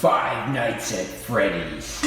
Five Nights at Freddy's.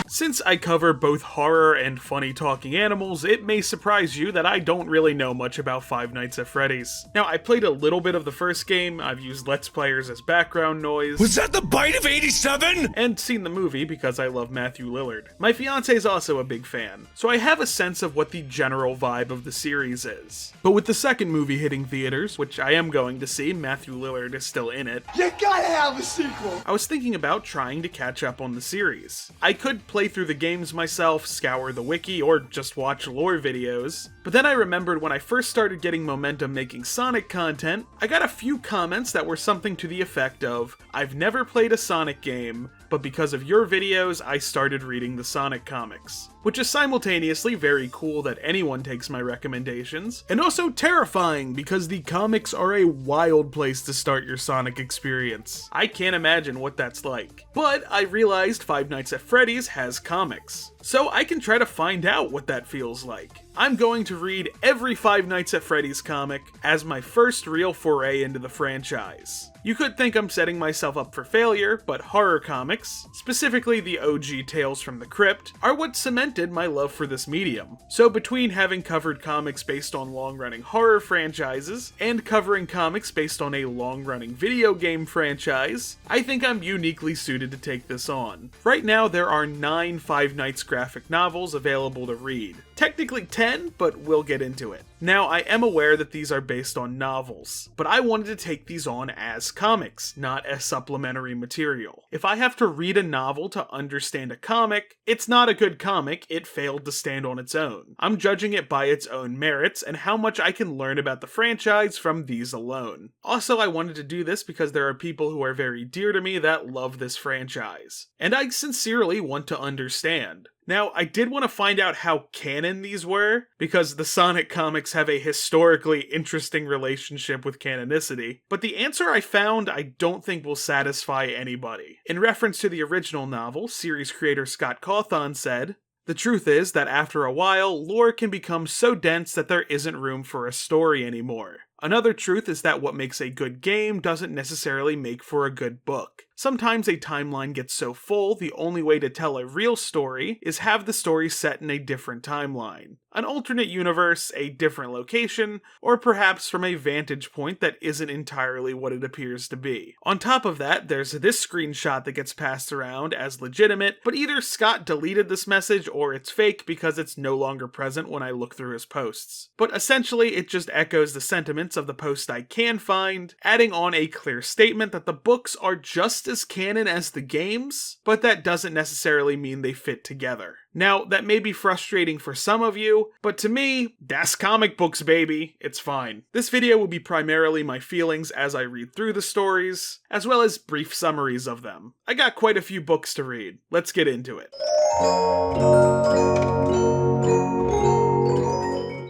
Since I cover both horror and funny talking animals, it may surprise you that I don't really know much about Five Nights at Freddy's. Now, I played a little bit of the first game, I've used Let's Players as background noise. Was that the bite of 87? And seen the movie because I love Matthew Lillard. My fiance is also a big fan, so I have a sense of what the general vibe of the series is. But with the second movie hitting theaters, which I am going to see, Matthew Lillard is still in it, You gotta have a sequel! I was thinking about trying to catch up on the series. I could play through the games myself, scour the wiki, or just watch lore videos, but then I remembered when I first started getting momentum making Sonic content, I got a few comments that were something to the effect of, I've never played a Sonic game, but because of your videos, I started reading the Sonic comics. Which is simultaneously very cool that anyone takes my recommendations, and also terrifying because the comics are a wild place to start your Sonic experience. I can't imagine what that's like. But I realized Five Nights at Freddy's has comics, so I can try to find out what that feels like. I'm going to read every Five Nights at Freddy's comic as my first real foray into the franchise. You could think I'm setting myself up for failure, but horror comics, specifically the OG Tales from the Crypt, are what cemented my love for this medium. So between having covered comics based on long-running horror franchises, and covering comics based on a long-running video game franchise, I think I'm uniquely suited to take this on. Right now there are 9 Five Nights graphic novels available to read. Technically 10, but we'll get into it. Now, I am aware that these are based on novels, but I wanted to take these on as comics, not as supplementary material. If I have to read a novel to understand a comic, it's not a good comic, it failed to stand on its own. I'm judging it by its own merits and how much I can learn about the franchise from these alone. Also, I wanted to do this because there are people who are very dear to me that love this franchise, and I sincerely want to understand. Now, I did want to find out how canon these were, because the Sonic comics have a historically interesting relationship with canonicity, but the answer I found I don't think will satisfy anybody. In reference to the original novel, series creator Scott Cawthon said, "The truth is that after a while, lore can become so dense that there isn't room for a story anymore. Another truth is that what makes a good game doesn't necessarily make for a good book. Sometimes a timeline gets so full, the only way to tell a real story is have the story set in a different timeline. An alternate universe, a different location, or perhaps from a vantage point that isn't entirely what it appears to be. On top of that, there's this screenshot that gets passed around as legitimate, but either Scott deleted this message or it's fake because it's no longer present when I look through his posts. But essentially, it just echoes the sentiments of the post I can find, adding on a clear statement that the books are just as canon as the games, but that doesn't necessarily mean they fit together. Now, that may be frustrating for some of you, but to me, that's comic books, baby. It's fine. This video will be primarily my feelings as I read through the stories, as well as brief summaries of them. I got quite a few books to read. Let's get into it.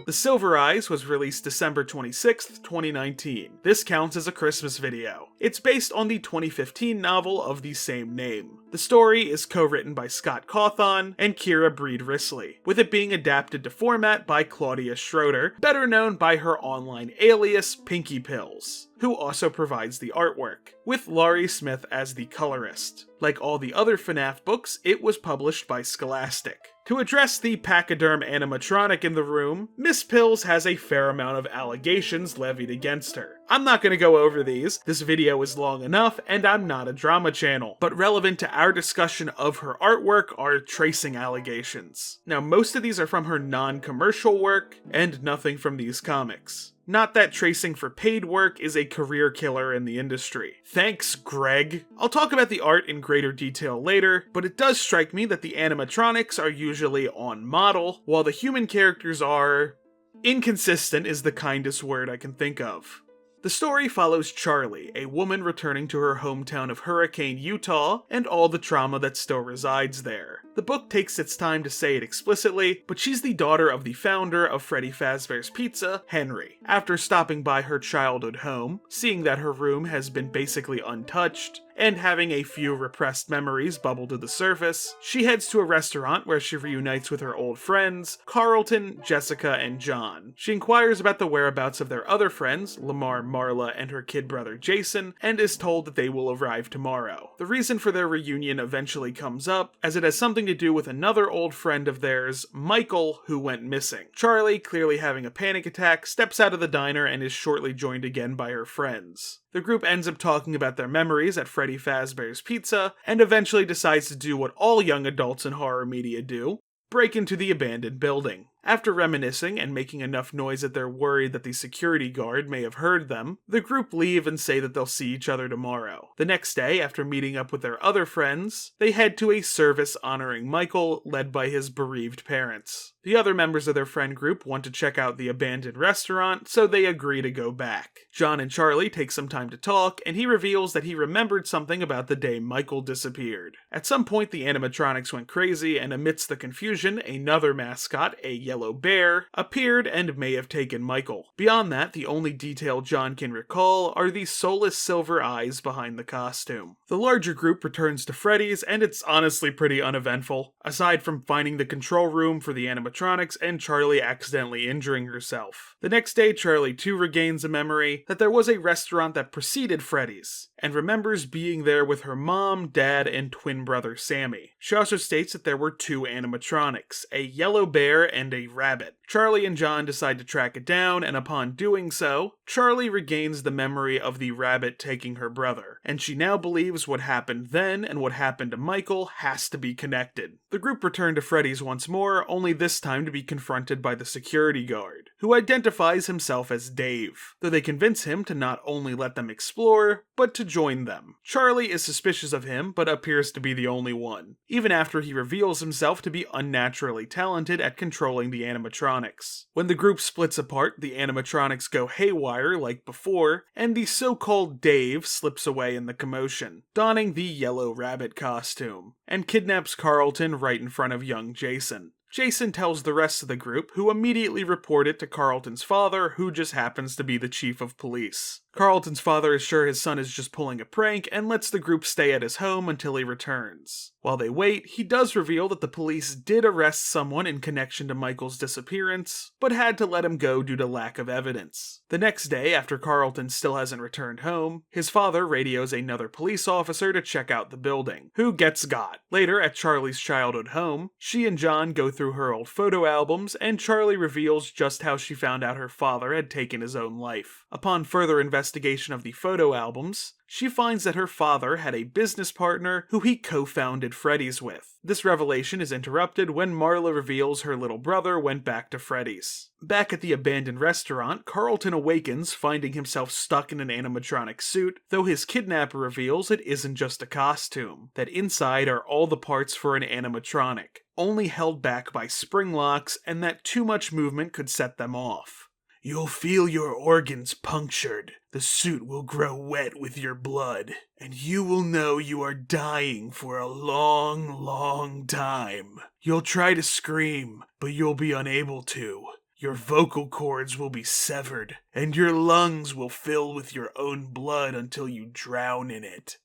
The Silver Eyes was released December 26th, 2019. This counts as a Christmas video. It's based on the 2015 novel of the same name. The story is co-written by Scott Cawthon and Kira Breed Risley, with it being adapted to format by Claudia Schroeder, better known by her online alias Pinky Pills, who also provides the artwork, with Laurie Smith as the colorist. Like all the other FNAF books, it was published by Scholastic. To address the pachyderm animatronic in the room, Miss Pills has a fair amount of allegations levied against her. I'm not going to go over these, this video is long enough, and I'm not a drama channel, but relevant to our discussion of her artwork are tracing allegations. Now, most of these are from her non-commercial work, and nothing from these comics. Not that tracing for paid work is a career killer in the industry. Thanks, Greg. I'll talk about the art in greater detail later, but it does strike me that the animatronics are usually on model, while the human characters are... inconsistent is the kindest word I can think of. The story follows Charlie, a woman returning to her hometown of Hurricane, Utah, and all the trauma that still resides there. The book takes its time to say it explicitly, but she's the daughter of the founder of Freddy Fazbear's Pizza, Henry. After stopping by her childhood home, seeing that her room has been basically untouched, and having a few repressed memories bubble to the surface, she heads to a restaurant where she reunites with her old friends, Carlton, Jessica, and John. She inquires about the whereabouts of their other friends, Lamar, Marla, and her kid brother Jason, and is told that they will arrive tomorrow. The reason for their reunion eventually comes up, as it has something to do with another old friend of theirs, Michael, who went missing. Charlie, clearly having a panic attack, steps out of the diner and is shortly joined again by her friends. The group ends up talking about their memories at Freddy Fazbear's Pizza, and eventually decides to do what all young adults in horror media do: break into the abandoned building. After reminiscing and making enough noise that they're worried that the security guard may have heard them, the group leave and say that they'll see each other tomorrow. The next day, after meeting up with their other friends, they head to a service honoring Michael, led by his bereaved parents. The other members of their friend group want to check out the abandoned restaurant, so they agree to go back. John and Charlie take some time to talk, and he reveals that he remembered something about the day Michael disappeared. At some point, the animatronics went crazy, and amidst the confusion, another mascot, a yellow bear, appeared and may have taken Michael. Beyond that, the only detail John can recall are the soulless silver eyes behind the costume. The larger group returns to Freddy's, and it's honestly pretty uneventful, aside from finding the control room for the animatronics and Charlie accidentally injuring herself. The next day, Charlie too regains a memory that there was a restaurant that preceded Freddy's, and remembers being there with her mom, dad, and twin brother Sammy. She also states that there were two animatronics, a yellow bear and a rabbit. Charlie and John decide to track it down, and upon doing so, Charlie regains the memory of the rabbit taking her brother, and she now believes what happened then and what happened to Michael has to be connected. The group return to Freddy's once more, only this time to be confronted by the security guard, who identifies himself as Dave, though they convince him to not only let them explore, but to join them. Charlie is suspicious of him, but appears to be the only one, even after he reveals himself to be unnaturally talented at controlling the animatronics. When the group splits apart, the animatronics go haywire like before, and the so-called Dave slips away in the commotion, donning the yellow rabbit costume, and kidnaps Carlton right in front of young Jason. Jason tells the rest of the group, who immediately report it to Carlton's father, who just happens to be the chief of police. Carlton's father is sure his son is just pulling a prank and lets the group stay at his home until he returns. While they wait, he does reveal that the police did arrest someone in connection to Michael's disappearance, but had to let him go due to lack of evidence. The next day, after Carlton still hasn't returned home, his father radios another police officer to check out the building, who gets got. Later, at Charlie's childhood home, she and John go through her old photo albums, and Charlie reveals just how she found out her father had taken his own life. Upon further investigation of the photo albums, she finds that her father had a business partner who he co-founded Freddy's with. This revelation is interrupted when Marla reveals her little brother went back to Freddy's. Back at the abandoned restaurant, Carlton awakens, finding himself stuck in an animatronic suit, though his kidnapper reveals it isn't just a costume, that inside are all the parts for an animatronic, only held back by spring locks, and that too much movement could set them off. You'll feel your organs punctured, the suit will grow wet with your blood, and you will know you are dying for a long, long time. You'll try to scream, but you'll be unable to. Your vocal cords will be severed, and your lungs will fill with your own blood until you drown in it.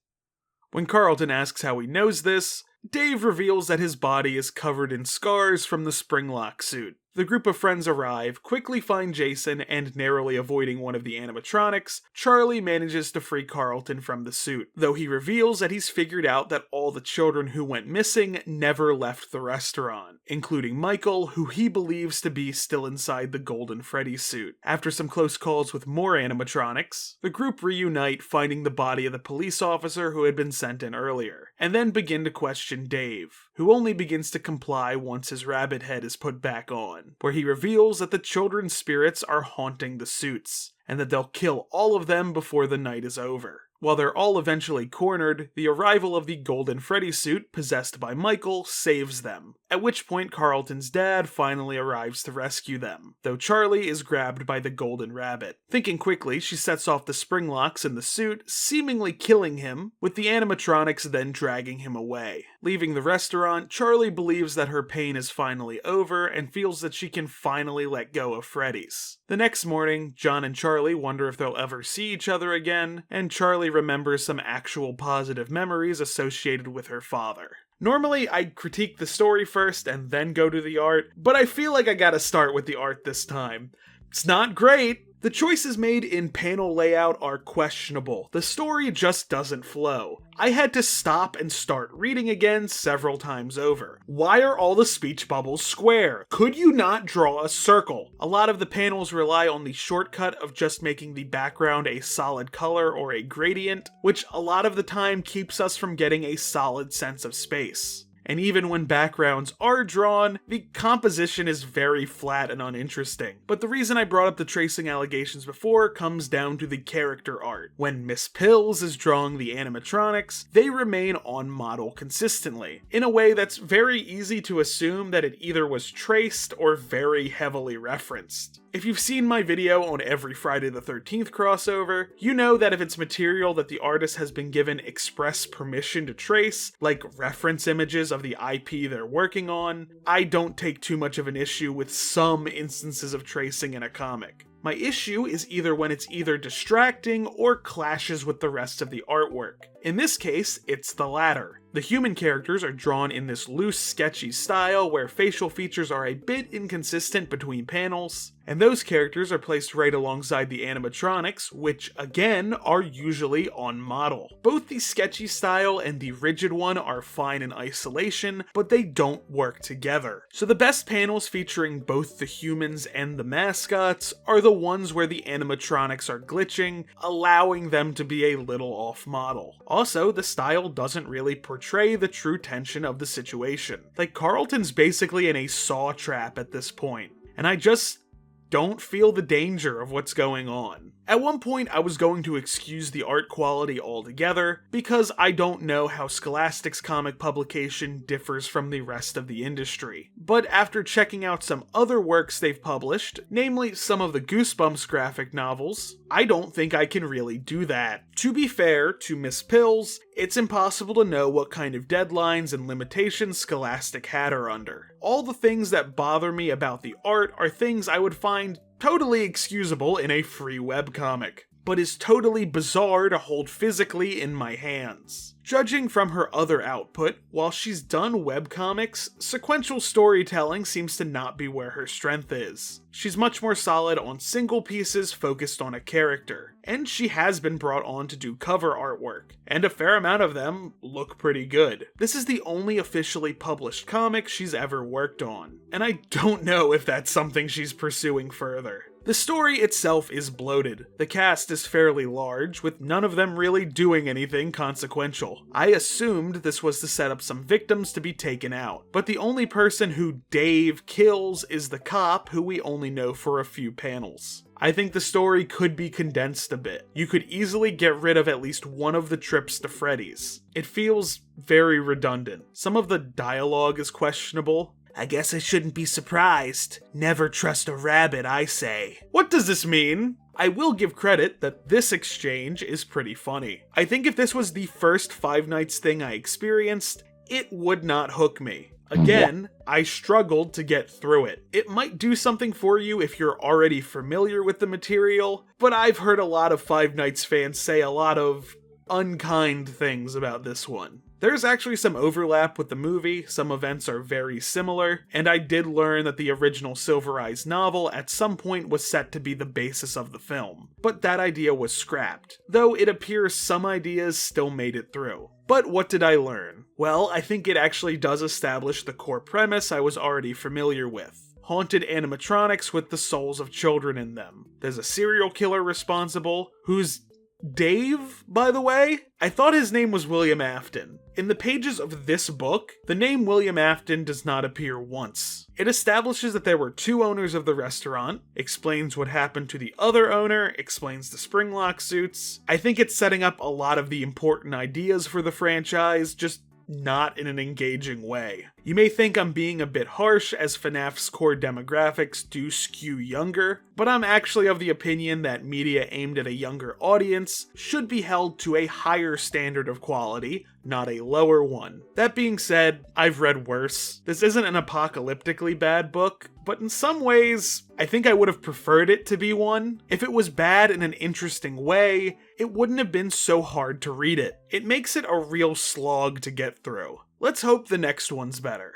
When Carlton asks how he knows this, Dave reveals that his body is covered in scars from the springlock suit. The group of friends arrive, quickly find Jason, and narrowly avoiding one of the animatronics, Charlie manages to free Carlton from the suit, though he reveals that he's figured out that all the children who went missing never left the restaurant, including Michael, who he believes to be still inside the Golden Freddy suit. After some close calls with more animatronics, the group reunite, finding the body of the police officer who had been sent in earlier, and then begin to question Dave, who only begins to comply once his rabbit head is put back on, where he reveals that the children's spirits are haunting the suits, and that they'll kill all of them before the night is over. While they're all eventually cornered, the arrival of the Golden Freddy suit, possessed by Michael, saves them, at which point Carlton's dad finally arrives to rescue them, though Charlie is grabbed by the Golden Rabbit. Thinking quickly, she sets off the spring locks in the suit, seemingly killing him, with the animatronics then dragging him away. Leaving the restaurant, Charlie believes that her pain is finally over and feels that she can finally let go of Freddy's. The next morning, John and Charlie wonder if they'll ever see each other again, and Charlie remembers some actual positive memories associated with her father. Normally, I'd critique the story first and then go to the art, but I feel like I gotta start with the art this time. It's not great. The choices made in panel layout are questionable. The story just doesn't flow. I had to stop and start reading again several times over. Why are all the speech bubbles square? Could you not draw a circle? A lot of the panels rely on the shortcut of just making the background a solid color or a gradient, which a lot of the time keeps us from getting a solid sense of space. And even when backgrounds are drawn, the composition is very flat and uninteresting. But the reason I brought up the tracing allegations before comes down to the character art. When Miss Pills is drawing the animatronics, they remain on model consistently, in a way that's very easy to assume that it either was traced or very heavily referenced. If you've seen my video on every Friday the 13th crossover, you know that if it's material that the artist has been given express permission to trace, like reference images of the IP they're working on, I don't take too much of an issue with some instances of tracing in a comic. My issue is either when it's either distracting or clashes with the rest of the artwork. In this case, it's the latter. The human characters are drawn in this loose, sketchy style where facial features are a bit inconsistent between panels, and those characters are placed right alongside the animatronics, which, again, are usually on model. Both the sketchy style and the rigid one are fine in isolation, but they don't work together. So the best panels featuring both the humans and the mascots are the ones where the animatronics are glitching, allowing them to be a little off model. Also, the style doesn't really portray the true tension of the situation. Like, Carlton's basically in a saw trap at this point, and I just don't feel the danger of what's going on. At one point, I was going to excuse the art quality altogether, because I don't know how Scholastic's comic publication differs from the rest of the industry. But after checking out some other works they've published, namely some of the Goosebumps graphic novels, I don't think I can really do that. To be fair to Miss Pills, it's impossible to know what kind of deadlines and limitations Scholastic had her under. All the things that bother me about the art are things I would find totally excusable in a free webcomic, but is totally bizarre to hold physically in my hands. Judging from her other output, while she's done webcomics, sequential storytelling seems to not be where her strength is. She's much more solid on single pieces focused on a character, and she has been brought on to do cover artwork, and a fair amount of them look pretty good. This is the only officially published comic she's ever worked on, and I don't know if that's something she's pursuing further. The story itself is bloated. The cast is fairly large, with none of them really doing anything consequential. I assumed this was to set up some victims to be taken out, but the only person who Dave kills is the cop, who we only know for a few panels. I think the story could be condensed a bit. You could easily get rid of at least one of the trips to Freddy's. It feels very redundant. Some of the dialogue is questionable. I guess I shouldn't be surprised. Never trust a rabbit, I say. What does this mean? I will give credit that this exchange is pretty funny. I think if this was the first Five Nights thing I experienced, it would not hook me. Again, I struggled to get through it. It might do something for you if you're already familiar with the material, but I've heard a lot of Five Nights fans say a lot of unkind things about this one. There's actually some overlap with the movie, some events are very similar, and I did learn that the original Silver Eyes novel at some point was set to be the basis of the film, but that idea was scrapped, though it appears some ideas still made it through. But what did I learn? Well, I think it actually does establish the core premise I was already familiar with. Haunted animatronics with the souls of children in them. There's a serial killer responsible, who's Dave, by the way? I thought his name was William Afton. In the pages of this book, the name William Afton does not appear once. It establishes that there were two owners of the restaurant, explains what happened to the other owner, explains the Springlock suits. I think it's setting up a lot of the important ideas for the franchise, just not in an engaging way. You may think I'm being a bit harsh as FNAF's core demographics do skew younger, but I'm actually of the opinion that media aimed at a younger audience should be held to a higher standard of quality, not a lower one. That being said, I've read worse. This isn't an apocalyptically bad book, but in some ways, I think I would have preferred it to be one. If it was bad in an interesting way, it wouldn't have been so hard to read it. It makes it a real slog to get through. Let's hope the next one's better.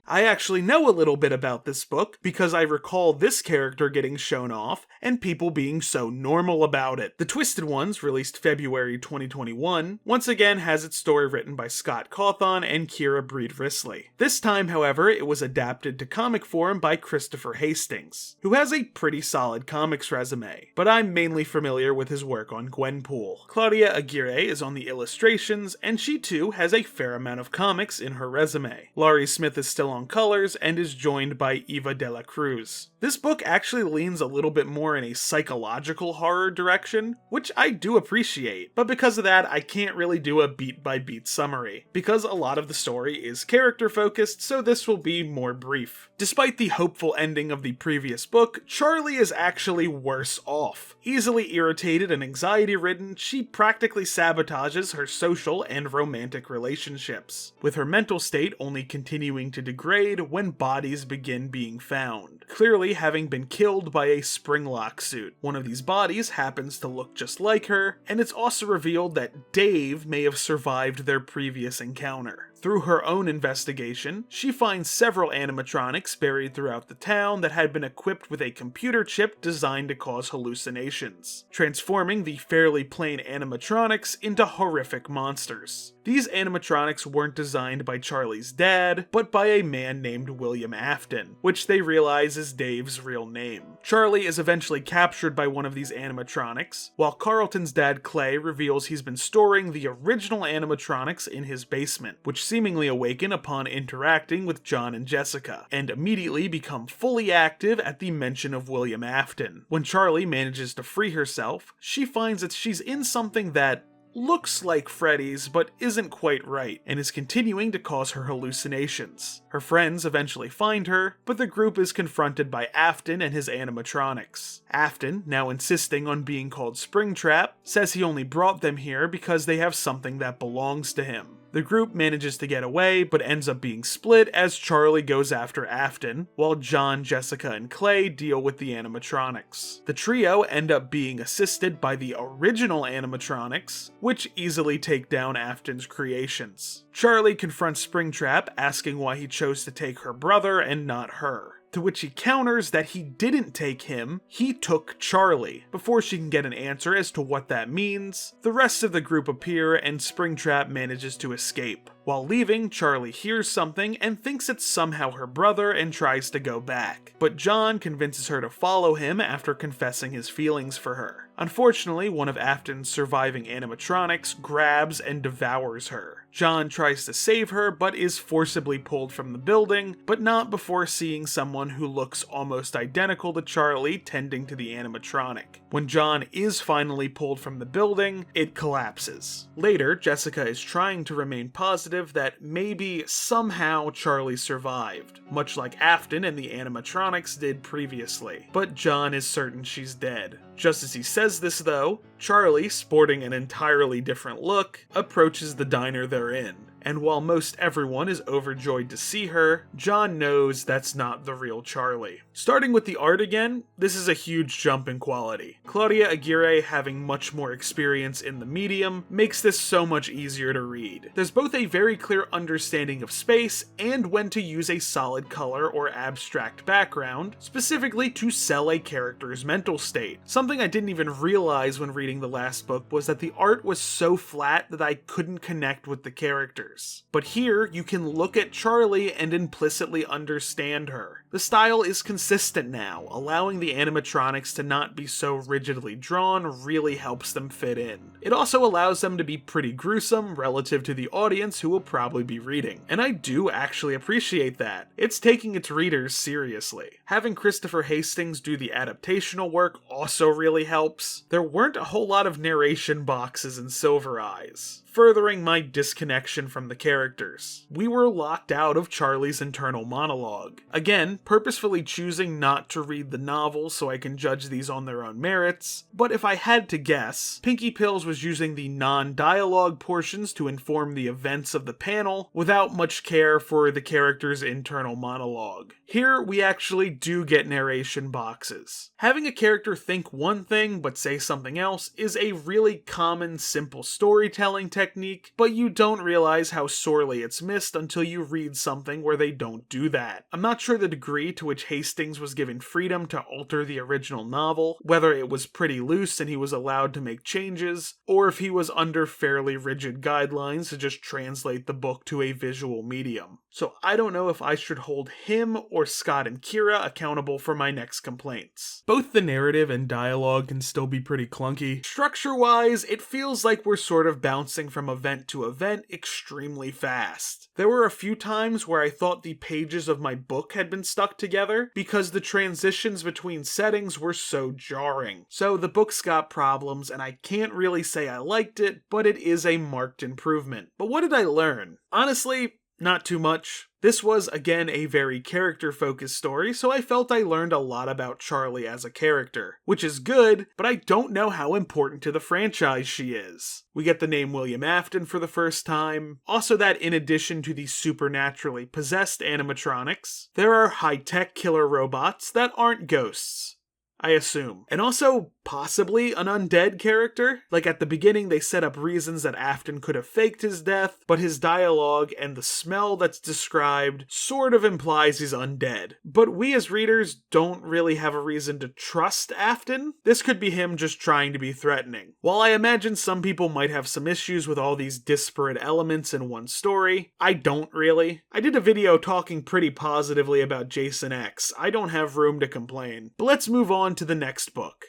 I actually know a little bit about this book because I recall this character getting shown off and people being so normal about it. The Twisted Ones, released February 2021, once again has its story written by Scott Cawthon and Kira Breed-Risley. This time, however, it was adapted to comic form by Christopher Hastings, who has a pretty solid comics resume, but I'm mainly familiar with his work on Gwenpool. Claudia Aguirre is on the illustrations, and she too has a fair amount of comics in her resume. Laurie Smith is still on colors and is joined by Eva de la Cruz. This book actually leans a little bit more in a psychological horror direction, which I do appreciate, but because of that I can't really do a beat-by-beat summary, because a lot of the story is character focused, so this will be more brief. Despite the hopeful ending of the previous book, Charlie is actually worse off. Easily irritated and anxiety-ridden, she practically sabotages her social and romantic relationships, with her mental state only continuing to degrade when bodies begin being found, clearly having been killed by a Springlock suit. One of these bodies happens to look just like her, and it's also revealed that Dave may have survived their previous encounter. Through her own investigation, she finds several animatronics buried throughout the town that had been equipped with a computer chip designed to cause hallucinations, transforming the fairly plain animatronics into horrific monsters. These animatronics weren't designed by Charlie's dad, but by a man named William Afton, which they realize is Dave's real name. Charlie is eventually captured by one of these animatronics, while Carlton's dad Clay reveals he's been storing the original animatronics in his basement, which seemingly awaken upon interacting with John and Jessica, and immediately become fully active at the mention of William Afton. When Charlie manages to free herself, she finds that she's in something that looks like Freddy's but isn't quite right, and is continuing to cause her hallucinations. Her friends eventually find her, but the group is confronted by Afton and his animatronics. Afton, now insisting on being called Springtrap, says he only brought them here because they have something that belongs to him. The group manages to get away, but ends up being split as Charlie goes after Afton, while John, Jessica, and Clay deal with the animatronics. The trio end up being assisted by the original animatronics, which easily take down Afton's creations. Charlie confronts Springtrap, asking why he chose to take her brother and not her, to which he counters that he didn't take him, he took Charlie. Before she can get an answer as to what that means, the rest of the group appear and Springtrap manages to escape. While leaving, Charlie hears something and thinks it's somehow her brother and tries to go back, but John convinces her to follow him after confessing his feelings for her. Unfortunately, one of Afton's surviving animatronics grabs and devours her. John tries to save her, but is forcibly pulled from the building, but not before seeing someone who looks almost identical to Charlie tending to the animatronic. When John is finally pulled from the building, it collapses. Later, Jessica is trying to remain positive that maybe somehow Charlie survived, much like Afton and the animatronics did previously, but John is certain she's dead. Just as he says this though, Charlie, sporting an entirely different look, approaches the diner they're in. And while most everyone is overjoyed to see her, John knows that's not the real Charlie. Starting with the art again, this is a huge jump in quality. Claudia Aguirre, having much more experience in the medium, makes this so much easier to read. There's both a very clear understanding of space and when to use a solid color or abstract background, specifically to sell a character's mental state. Something I didn't even realize when reading the last book was that the art was so flat that I couldn't connect with the characters. But here, you can look at Charlie and implicitly understand her. The style is consistent now, allowing the animatronics to not be so rigidly drawn really helps them fit in. It also allows them to be pretty gruesome relative to the audience who will probably be reading, and I do actually appreciate that. It's taking its readers seriously. Having Christopher Hastings do the adaptational work also really helps. There weren't a whole lot of narration boxes in Silver Eyes, furthering my disconnection from the characters. We were locked out of Charlie's internal monologue. Again, purposefully choosing not to read the novel so I can judge these on their own merits, but if I had to guess, Pinky Pills was using the non-dialogue portions to inform the events of the panel without much care for the character's internal monologue. Here, we actually do get narration boxes. Having a character think one thing but say something else is a really common, simple storytelling technique, but you don't realize how sorely it's missed until you read something where they don't do that. I'm not sure the degree to which Hastings was given freedom to alter the original novel, whether it was pretty loose and he was allowed to make changes, or if he was under fairly rigid guidelines to just translate the book to a visual medium. So I don't know if I should hold him or Scott and Kira accountable for my next complaints. Both the narrative and dialogue can still be pretty clunky. Structure-wise, it feels like we're sort of bouncing from event to event extremely fast. There were a few times where I thought the pages of my book had been stuck together because the transitions between settings were so jarring. So the book's got problems, and I can't really say I liked it, but it is a marked improvement. But what did I learn? Honestly, not too much. This was, again, a very character-focused story, so I felt I learned a lot about Charlie as a character, which is good, but I don't know how important to the franchise she is. We get the name William Afton for the first time, also that in addition to the supernaturally possessed animatronics, there are high-tech killer robots that aren't ghosts, I assume. And also, possibly an undead character? Like at the beginning they set up reasons that Afton could have faked his death, but his dialogue and the smell that's described sort of implies he's undead. But we as readers don't really have a reason to trust Afton. This could be him just trying to be threatening. While I imagine some people might have some issues with all these disparate elements in one story, I don't really. I did a video talking pretty positively about Jason X. I don't have room to complain. But let's move on to the next book.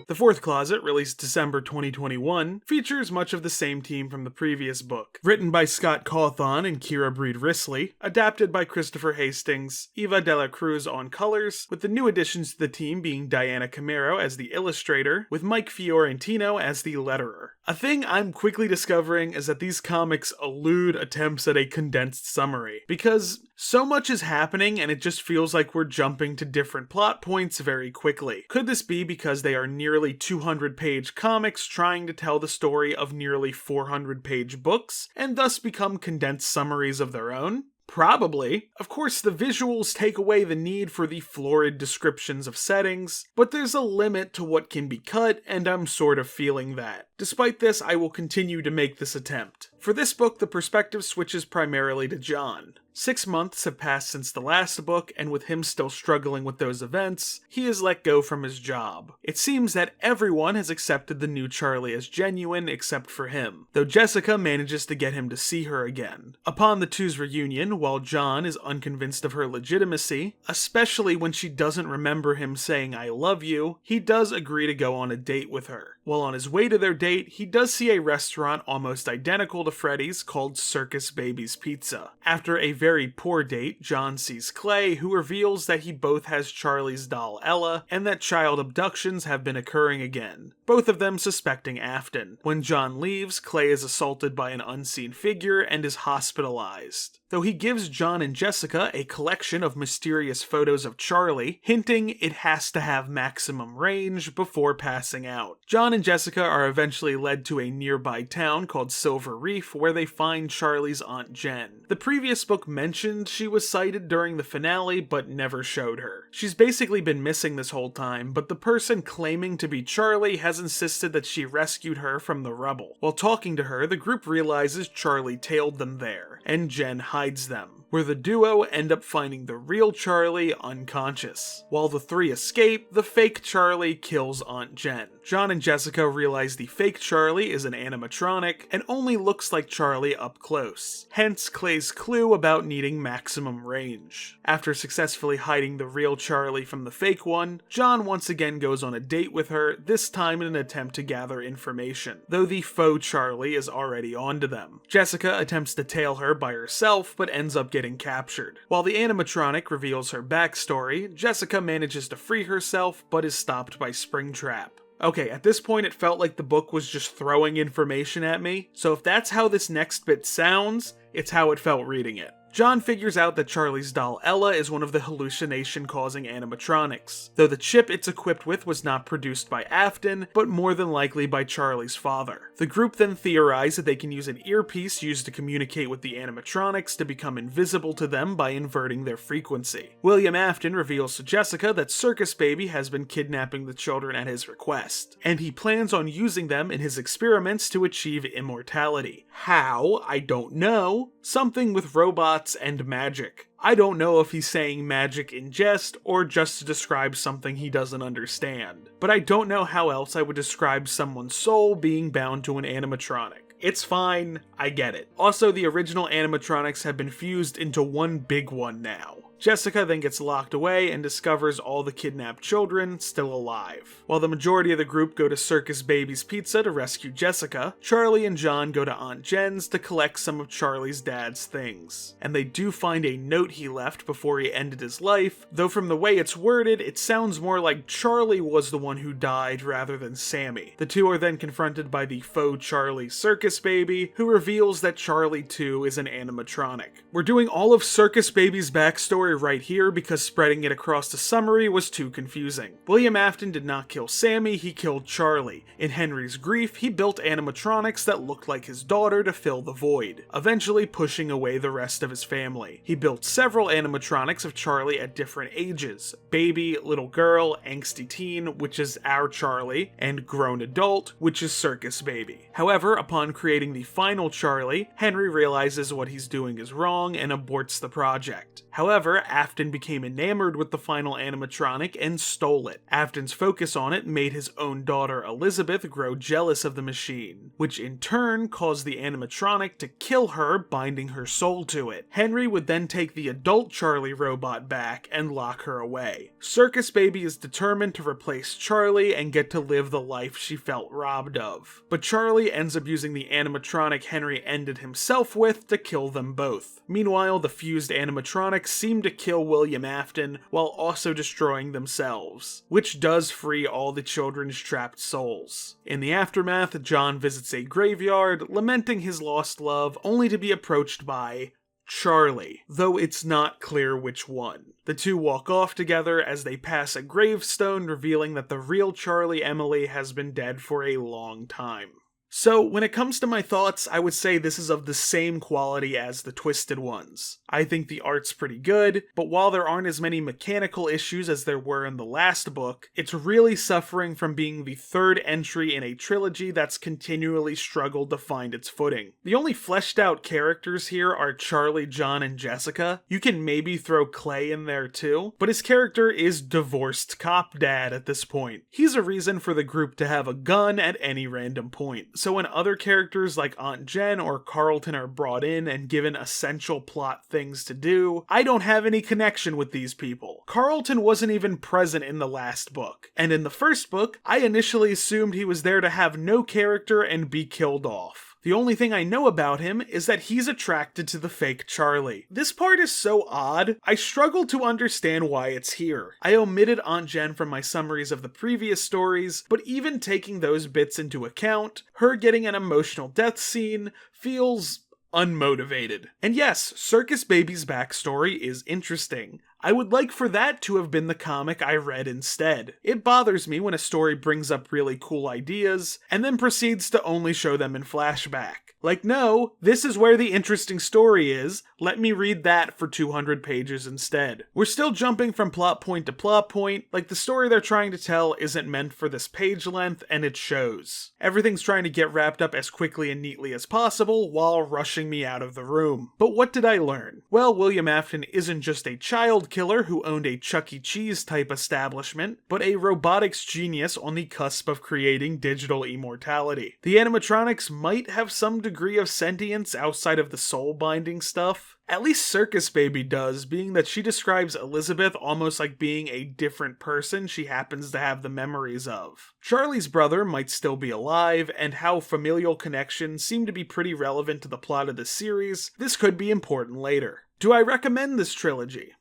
The Fourth Closet, released December 2021, features much of the same team from the previous book. Written by Scott Cawthon and Kira Breed Risley, adapted by Christopher Hastings, Eva de la Cruz on colors, with the new additions to the team being Diana Camero as the illustrator, with Mike Fiorentino as the letterer. A thing I'm quickly discovering is that these comics elude attempts at a condensed summary, because so much is happening and it just feels like we're jumping to different plot points very quickly. Could this be because they are nearly 200-page comics trying to tell the story of nearly 400-page books, and thus become condensed summaries of their own? Probably. Of course, the visuals take away the need for the florid descriptions of settings, but there's a limit to what can be cut, and I'm sort of feeling that. Despite this, I will continue to make this attempt. For this book, the perspective switches primarily to John. 6 months have passed since the last book, and with him still struggling with those events, he is let go from his job. It seems that everyone has accepted the new Charlie as genuine except for him, though Jessica manages to get him to see her again. Upon the two's reunion, while John is unconvinced of her legitimacy, especially when she doesn't remember him saying "I love you," he does agree to go on a date with her. While on his way to their date, he does see a restaurant almost identical to Freddy's called Circus Baby's Pizza. After a very poor date, John sees Clay, who reveals that he both has Charlie's doll Ella, and that child abductions have been occurring again, both of them suspecting Afton. When John leaves, Clay is assaulted by an unseen figure and is hospitalized, though he gives John and Jessica a collection of mysterious photos of Charlie, hinting it has to have maximum range before passing out. John and Jessica are eventually led to a nearby town called Silver Reef, where they find Charlie's Aunt Jen. The previous book mentioned she was sighted during the finale, but never showed her. She's basically been missing this whole time, but the person claiming to be Charlie has insisted that she rescued her from the rubble. While talking to her, the group realizes Charlie tailed them there, and Jen hides them. where the duo end up finding the real Charlie unconscious. While the three escape, the fake Charlie kills Aunt Jen. John and Jessica realize the fake Charlie is an animatronic and only looks like Charlie up close, hence Clay's clue about needing maximum range. After successfully hiding the real Charlie from the fake one, John once again goes on a date with her, this time in an attempt to gather information, though the faux Charlie is already onto them. Jessica attempts to tail her by herself, but ends up getting captured. While the animatronic reveals her backstory, Jessica manages to free herself, but is stopped by Springtrap. Okay, at this point it felt like the book was just throwing information at me, so if that's how this next bit sounds, it's how it felt reading it. John figures out that Charlie's doll Ella is one of the hallucination-causing animatronics, though the chip it's equipped with was not produced by Afton, but more than likely by Charlie's father. The group then theorize that they can use an earpiece used to communicate with the animatronics to become invisible to them by inverting their frequency. William Afton reveals to Jessica that Circus Baby has been kidnapping the children at his request, and he plans on using them in his experiments to achieve immortality. How? I don't know. Something with robots and magic. I don't know if he's saying magic in jest or just to describe something he doesn't understand, but I don't know how else I would describe someone's soul being bound to an animatronic. It's fine, I get it. Also, the original animatronics have been fused into one big one now. Jessica then gets locked away and discovers all the kidnapped children still alive. While the majority of the group go to Circus Baby's Pizza to rescue Jessica, Charlie and John go to Aunt Jen's to collect some of Charlie's dad's things. And they do find a note he left before he ended his life, though from the way it's worded, it sounds more like Charlie was the one who died rather than Sammy. The two are then confronted by the faux Charlie Circus Baby, who reveals that Charlie too is an animatronic. We're doing all of Circus Baby's backstory right here because spreading it across the summary was too confusing. William Afton did not kill Sammy, he killed Charlie. In Henry's grief, he built animatronics that looked like his daughter to fill the void, eventually pushing away the rest of his family. He built several animatronics of Charlie at different ages: baby, little girl, angsty teen, which is our Charlie, and grown adult, which is Circus Baby. However, upon creating the final Charlie, Henry realizes what he's doing is wrong and aborts the project. However, Afton became enamored with the final animatronic and stole it. Afton's focus on it made his own daughter Elizabeth grow jealous of the machine, which in turn caused the animatronic to kill her, binding her soul to it. Henry would then take the adult Charlie robot back and lock her away. Circus Baby is determined to replace Charlie and get to live the life she felt robbed of. But Charlie ends up using the animatronic Henry ended himself with to kill them both. Meanwhile, the fused animatronics seem to kill William Afton while also destroying themselves, which does free all the children's trapped souls. In the aftermath, John visits a graveyard, lamenting his lost love, only to be approached by Charlie, though it's not clear which one. The two walk off together as they pass a gravestone, revealing that the real Charlie Emily has been dead for a long time. So, when it comes to my thoughts, I would say this is of the same quality as the Twisted ones. I think the art's pretty good, but while there aren't as many mechanical issues as there were in the last book, it's really suffering from being the third entry in a trilogy that's continually struggled to find its footing. The only fleshed out characters here are Charlie, John, and Jessica. You can maybe throw Clay in there too, but his character is divorced cop dad at this point. He's a reason for the group to have a gun at any random point. So when other characters like Aunt Jen or Carlton are brought in and given essential plot things to do, I don't have any connection with these people. Carlton wasn't even present in the last book, and in the first book, I initially assumed he was there to have no character and be killed off. The only thing I know about him is that he's attracted to the fake Charlie. This part is so odd, I struggle to understand why it's here. I omitted Aunt Jen from my summaries of the previous stories, but even taking those bits into account, her getting an emotional death scene feels unmotivated. And yes, Circus Baby's backstory is interesting. I would like for that to have been the comic I read instead. It bothers me when a story brings up really cool ideas, and then proceeds to only show them in flashback. Like, no, this is where the interesting story is, let me read that for 200 pages instead. We're still jumping from plot point to plot point, like the story they're trying to tell isn't meant for this page length, and it shows. Everything's trying to get wrapped up as quickly and neatly as possible, while rushing me out of the room. But what did I learn? Well, William Afton isn't just a child killer who owned a Chuck E. Cheese type establishment, but a robotics genius on the cusp of creating digital immortality. The animatronics might have some degree of sentience outside of the soul-binding stuff. At least Circus Baby does, being that she describes Elizabeth almost like being a different person she happens to have the memories of. Charlie's brother might still be alive, and how familial connections seem to be pretty relevant to the plot of the series, this could be important later. Do I recommend this trilogy?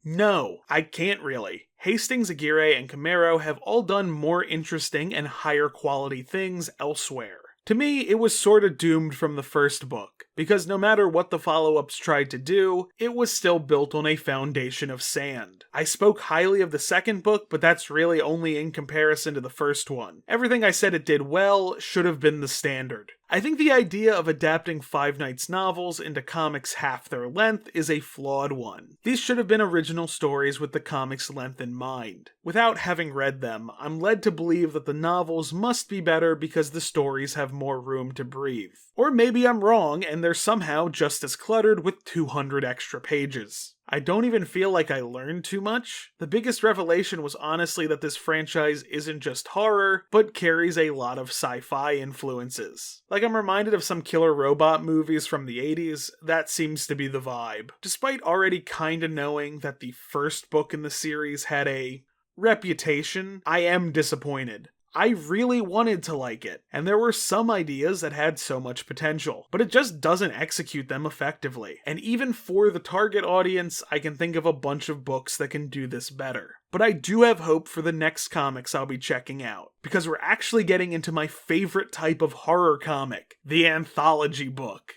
No, I can't really. Hastings, Aguirre, and Camaro have all done more interesting and higher quality things elsewhere. To me, it was sorta doomed from the first book, because no matter what the follow-ups tried to do, it was still built on a foundation of sand. I spoke highly of the second book, but that's really only in comparison to the first one. Everything I said it did well should have been the standard. I think the idea of adapting Five Nights novels into comics half their length is a flawed one. These should have been original stories with the comics' length in mind. Without having read them, I'm led to believe that the novels must be better because the stories have more room to breathe. Or maybe I'm wrong and they're somehow just as cluttered with 200 extra pages. I don't even feel like I learned too much. The biggest revelation was honestly that this franchise isn't just horror, but carries a lot of sci-fi influences. Like, I'm reminded of some killer robot movies from the 80s, that seems to be the vibe. Despite already kinda knowing that the first book in the series had a reputation, I am disappointed. I really wanted to like it, and there were some ideas that had so much potential, but it just doesn't execute them effectively. And even for the target audience, I can think of a bunch of books that can do this better. But I do have hope for the next comics I'll be checking out, because we're actually getting into my favorite type of horror comic, the anthology book.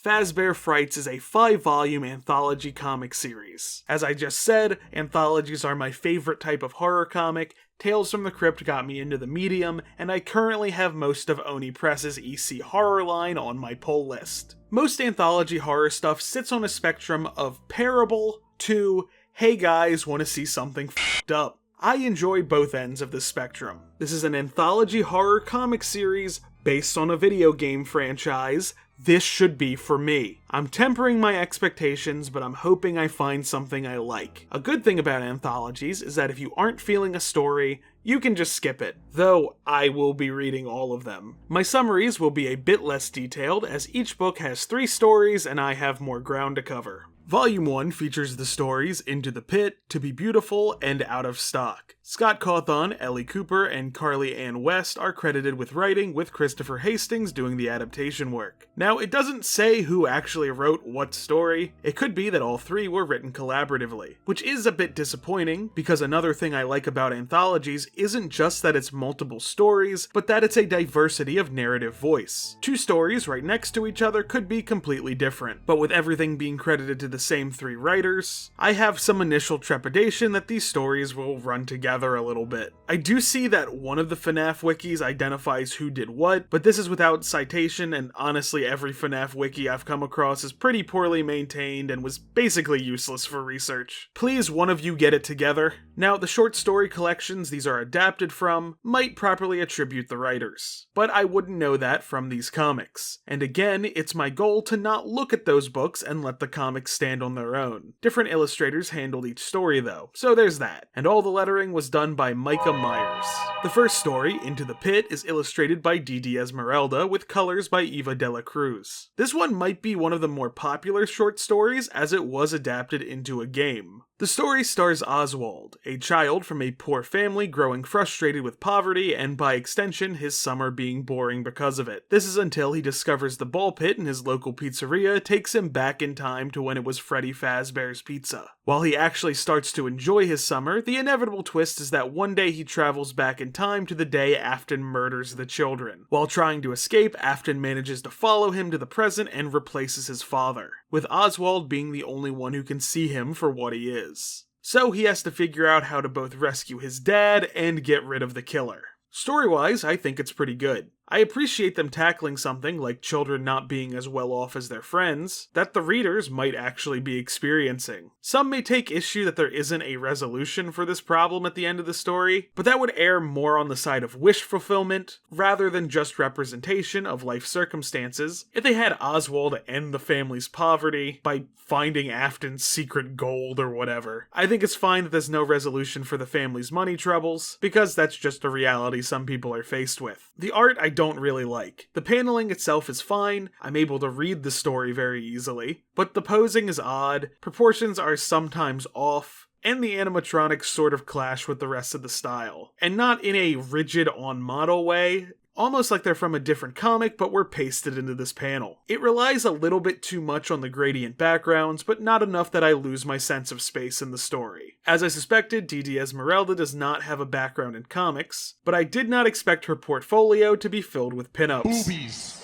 Fazbear Frights is a 5-volume anthology comic series. As I just said, anthologies are my favorite type of horror comic. Tales from the Crypt got me into the medium, and I currently have most of Oni Press's EC horror line on my pull list. Most anthology horror stuff sits on a spectrum of parable to, hey guys, wanna see something f***ed up. I enjoy both ends of the spectrum. This is an anthology horror comic series based on a video game franchise. This should be for me. I'm tempering my expectations, but I'm hoping I find something I like. A good thing about anthologies is that if you aren't feeling a story, you can just skip it, though I will be reading all of them. My summaries will be a bit less detailed, as each book has 3 stories and I have more ground to cover. Volume 1 features the stories Into the Pit, To Be Beautiful, and Out of Stock. Scott Cawthon, Ellie Cooper, and Carly Ann West are credited with writing, with Christopher Hastings doing the adaptation work. Now, it doesn't say who actually wrote what story. It could be that all 3 were written collaboratively, which is a bit disappointing, because another thing I like about anthologies isn't just that it's multiple stories, but that it's a diversity of narrative voice. 2 stories right next to each other could be completely different, but with everything being credited to the same 3 writers, I have some initial trepidation that these stories will run together a little bit. I do see that one of the FNAF wikis identifies who did what, but this is without citation, and honestly every FNAF wiki I've come across is pretty poorly maintained and was basically useless for research. Please, one of you get it together. Now, the short story collections these are adapted from might properly attribute the writers, but I wouldn't know that from these comics. And again, it's my goal to not look at those books and let the comics stand on their own. Different illustrators handled each story though, so there's that. And all the lettering was done by Micah Myers. The first story, Into the Pit, is illustrated by Didi Esmeralda with colors by Eva de la Cruz. This one might be one of the more popular short stories as it was adapted into a game. The story stars Oswald, a child from a poor family growing frustrated with poverty and by extension his summer being boring because of it. This is until he discovers the ball pit in his local pizzeria takes him back in time to when it was Freddy Fazbear's Pizza. While he actually starts to enjoy his summer, the inevitable twist is that one day he travels back in time to the day Afton murders the children. While trying to escape, Afton manages to follow him to the present and replaces his father, with Oswald being the only one who can see him for what he is. So he has to figure out how to both rescue his dad and get rid of the killer. Story-wise, I think it's pretty good. I appreciate them tackling something like children not being as well off as their friends that the readers might actually be experiencing. Some may take issue that there isn't a resolution for this problem at the end of the story, but that would err more on the side of wish fulfillment rather than just representation of life circumstances if they had Oswald end the family's poverty by finding Afton's secret gold or whatever. I think it's fine that there's no resolution for the family's money troubles, because that's just a reality some people are faced with. The art I don't really like. The paneling itself is fine, I'm able to read the story very easily, but the posing is odd, proportions are sometimes off, and the animatronics sort of clash with the rest of the style. And not in a rigid on-model way, almost like they're from a different comic but were pasted into this panel. It relies a little bit too much on the gradient backgrounds, but not enough that I lose my sense of space in the story. As I suspected, Didi Esmeralda does not have a background in comics, but I did not expect her portfolio to be filled with pinups. Boobies.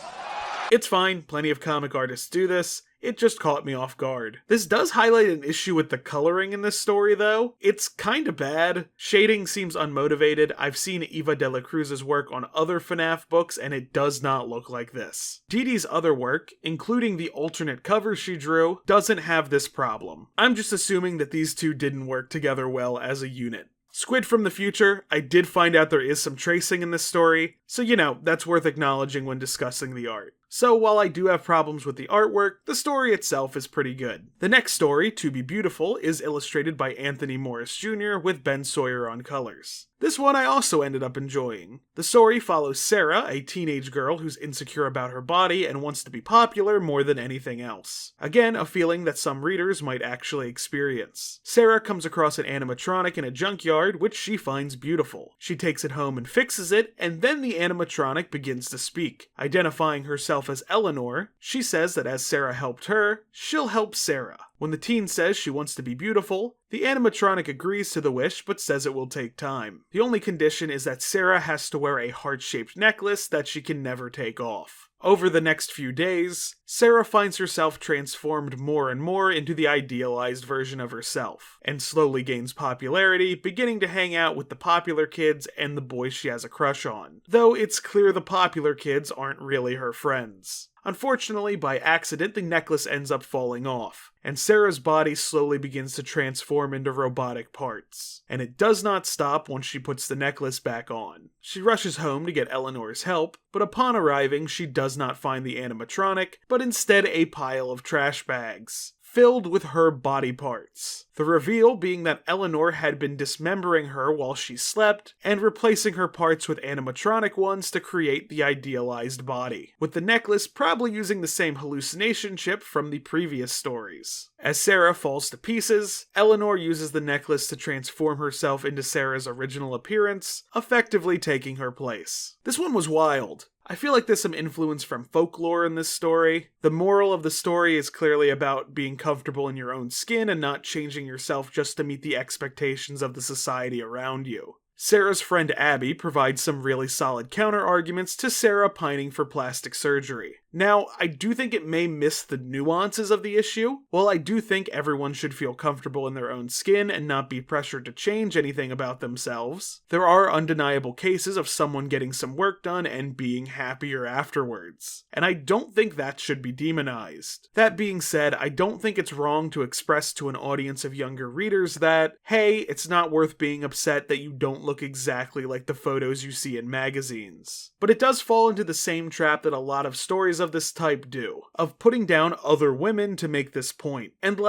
It's fine, plenty of comic artists do this. It just caught me off guard. This does highlight an issue with the coloring in this story though. It's kinda bad. Shading seems unmotivated. I've seen Eva de la Cruz's work on other FNAF books and it does not look like this. Didi's other work, including the alternate covers she drew, doesn't have this problem. I'm just assuming that these two didn't work together well as a unit. Squid from the future, I did find out there is some tracing in this story, so that's worth acknowledging when discussing the art. So while I do have problems with the artwork, the story itself is pretty good. The next story, To Be Beautiful, is illustrated by Anthony Morris Jr. with Ben Sawyer on colors. This one I also ended up enjoying. The story follows Sarah, a teenage girl who's insecure about her body and wants to be popular more than anything else. Again, a feeling that some readers might actually experience. Sarah comes across an animatronic in a junkyard, which she finds beautiful. She takes it home and fixes it, and then the animatronic begins to speak. Identifying herself as Eleanor, she says that as Sarah helped her, she'll help Sarah. When the teen says she wants to be beautiful, the animatronic agrees to the wish but says it will take time. The only condition is that Sarah has to wear a heart-shaped necklace that she can never take off. Over the next few days, Sarah finds herself transformed more and more into the idealized version of herself, and slowly gains popularity, beginning to hang out with the popular kids and the boys she has a crush on. Though it's clear the popular kids aren't really her friends. Unfortunately, by accident, the necklace ends up falling off, and Sarah's body slowly begins to transform into robotic parts. And it does not stop once she puts the necklace back on. She rushes home to get Eleanor's help, but upon arriving, she does not find the animatronic, but instead a pile of trash bags filled with her body parts. The reveal being that Eleanor had been dismembering her while she slept and replacing her parts with animatronic ones to create the idealized body, with the necklace probably using the same hallucination chip from the previous stories. As Sarah falls to pieces, Eleanor uses the necklace to transform herself into Sarah's original appearance, effectively taking her place. This one was wild. I feel like there's some influence from folklore in this story. The moral of the story is clearly about being comfortable in your own skin and not changing yourself just to meet the expectations of the society around you. Sarah's friend Abby provides some really solid counter-arguments to Sarah pining for plastic surgery. Now, I do think it may miss the nuances of the issue. While I do think everyone should feel comfortable in their own skin and not be pressured to change anything about themselves, there are undeniable cases of someone getting some work done and being happier afterwards. And I don't think that should be demonized. That being said, I don't think it's wrong to express to an audience of younger readers that, hey, it's not worth being upset that you don't look exactly like the photos you see in magazines. But it does fall into the same trap that a lot of stories of this type do, of putting down other women to make this point. And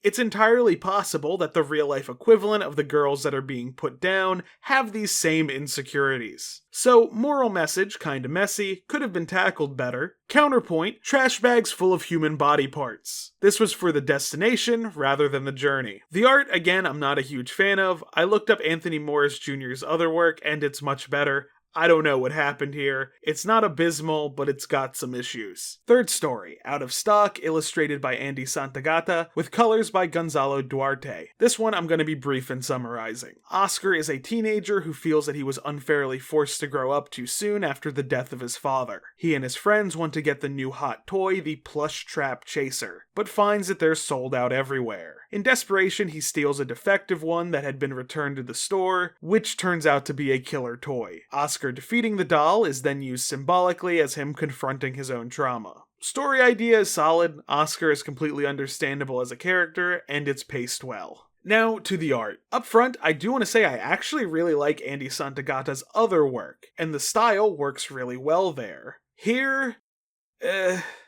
it's entirely possible that the real-life equivalent of the girls that are being put down have these same insecurities. So, moral message, kinda messy, could have been tackled better. Counterpoint, trash bags full of human body parts. This was for the destination rather than the journey. The art, again, I'm not a huge fan of. I looked up Anthony Morris Jr.'s other work and it's much better. I don't know what happened here. It's not abysmal, but it's got some issues. Third story, Out of Stock, illustrated by Andy Santagata, with colors by Gonzalo Duarte. This one I'm going to be brief in summarizing. Oscar is a teenager who feels that he was unfairly forced to grow up too soon after the death of his father. He and his friends want to get the new hot toy, the plush trap chaser, but finds that they're sold out everywhere. In desperation, he steals a defective one that had been returned to the store, which turns out to be a killer toy. Oscar defeating the doll is then used symbolically as him confronting his own trauma. Story idea is solid, Oscar is completely understandable as a character, and it's paced well. Now to the art. Up front, I do want to say I actually really like Andy Santagata's other work, and the style works really well there. Here,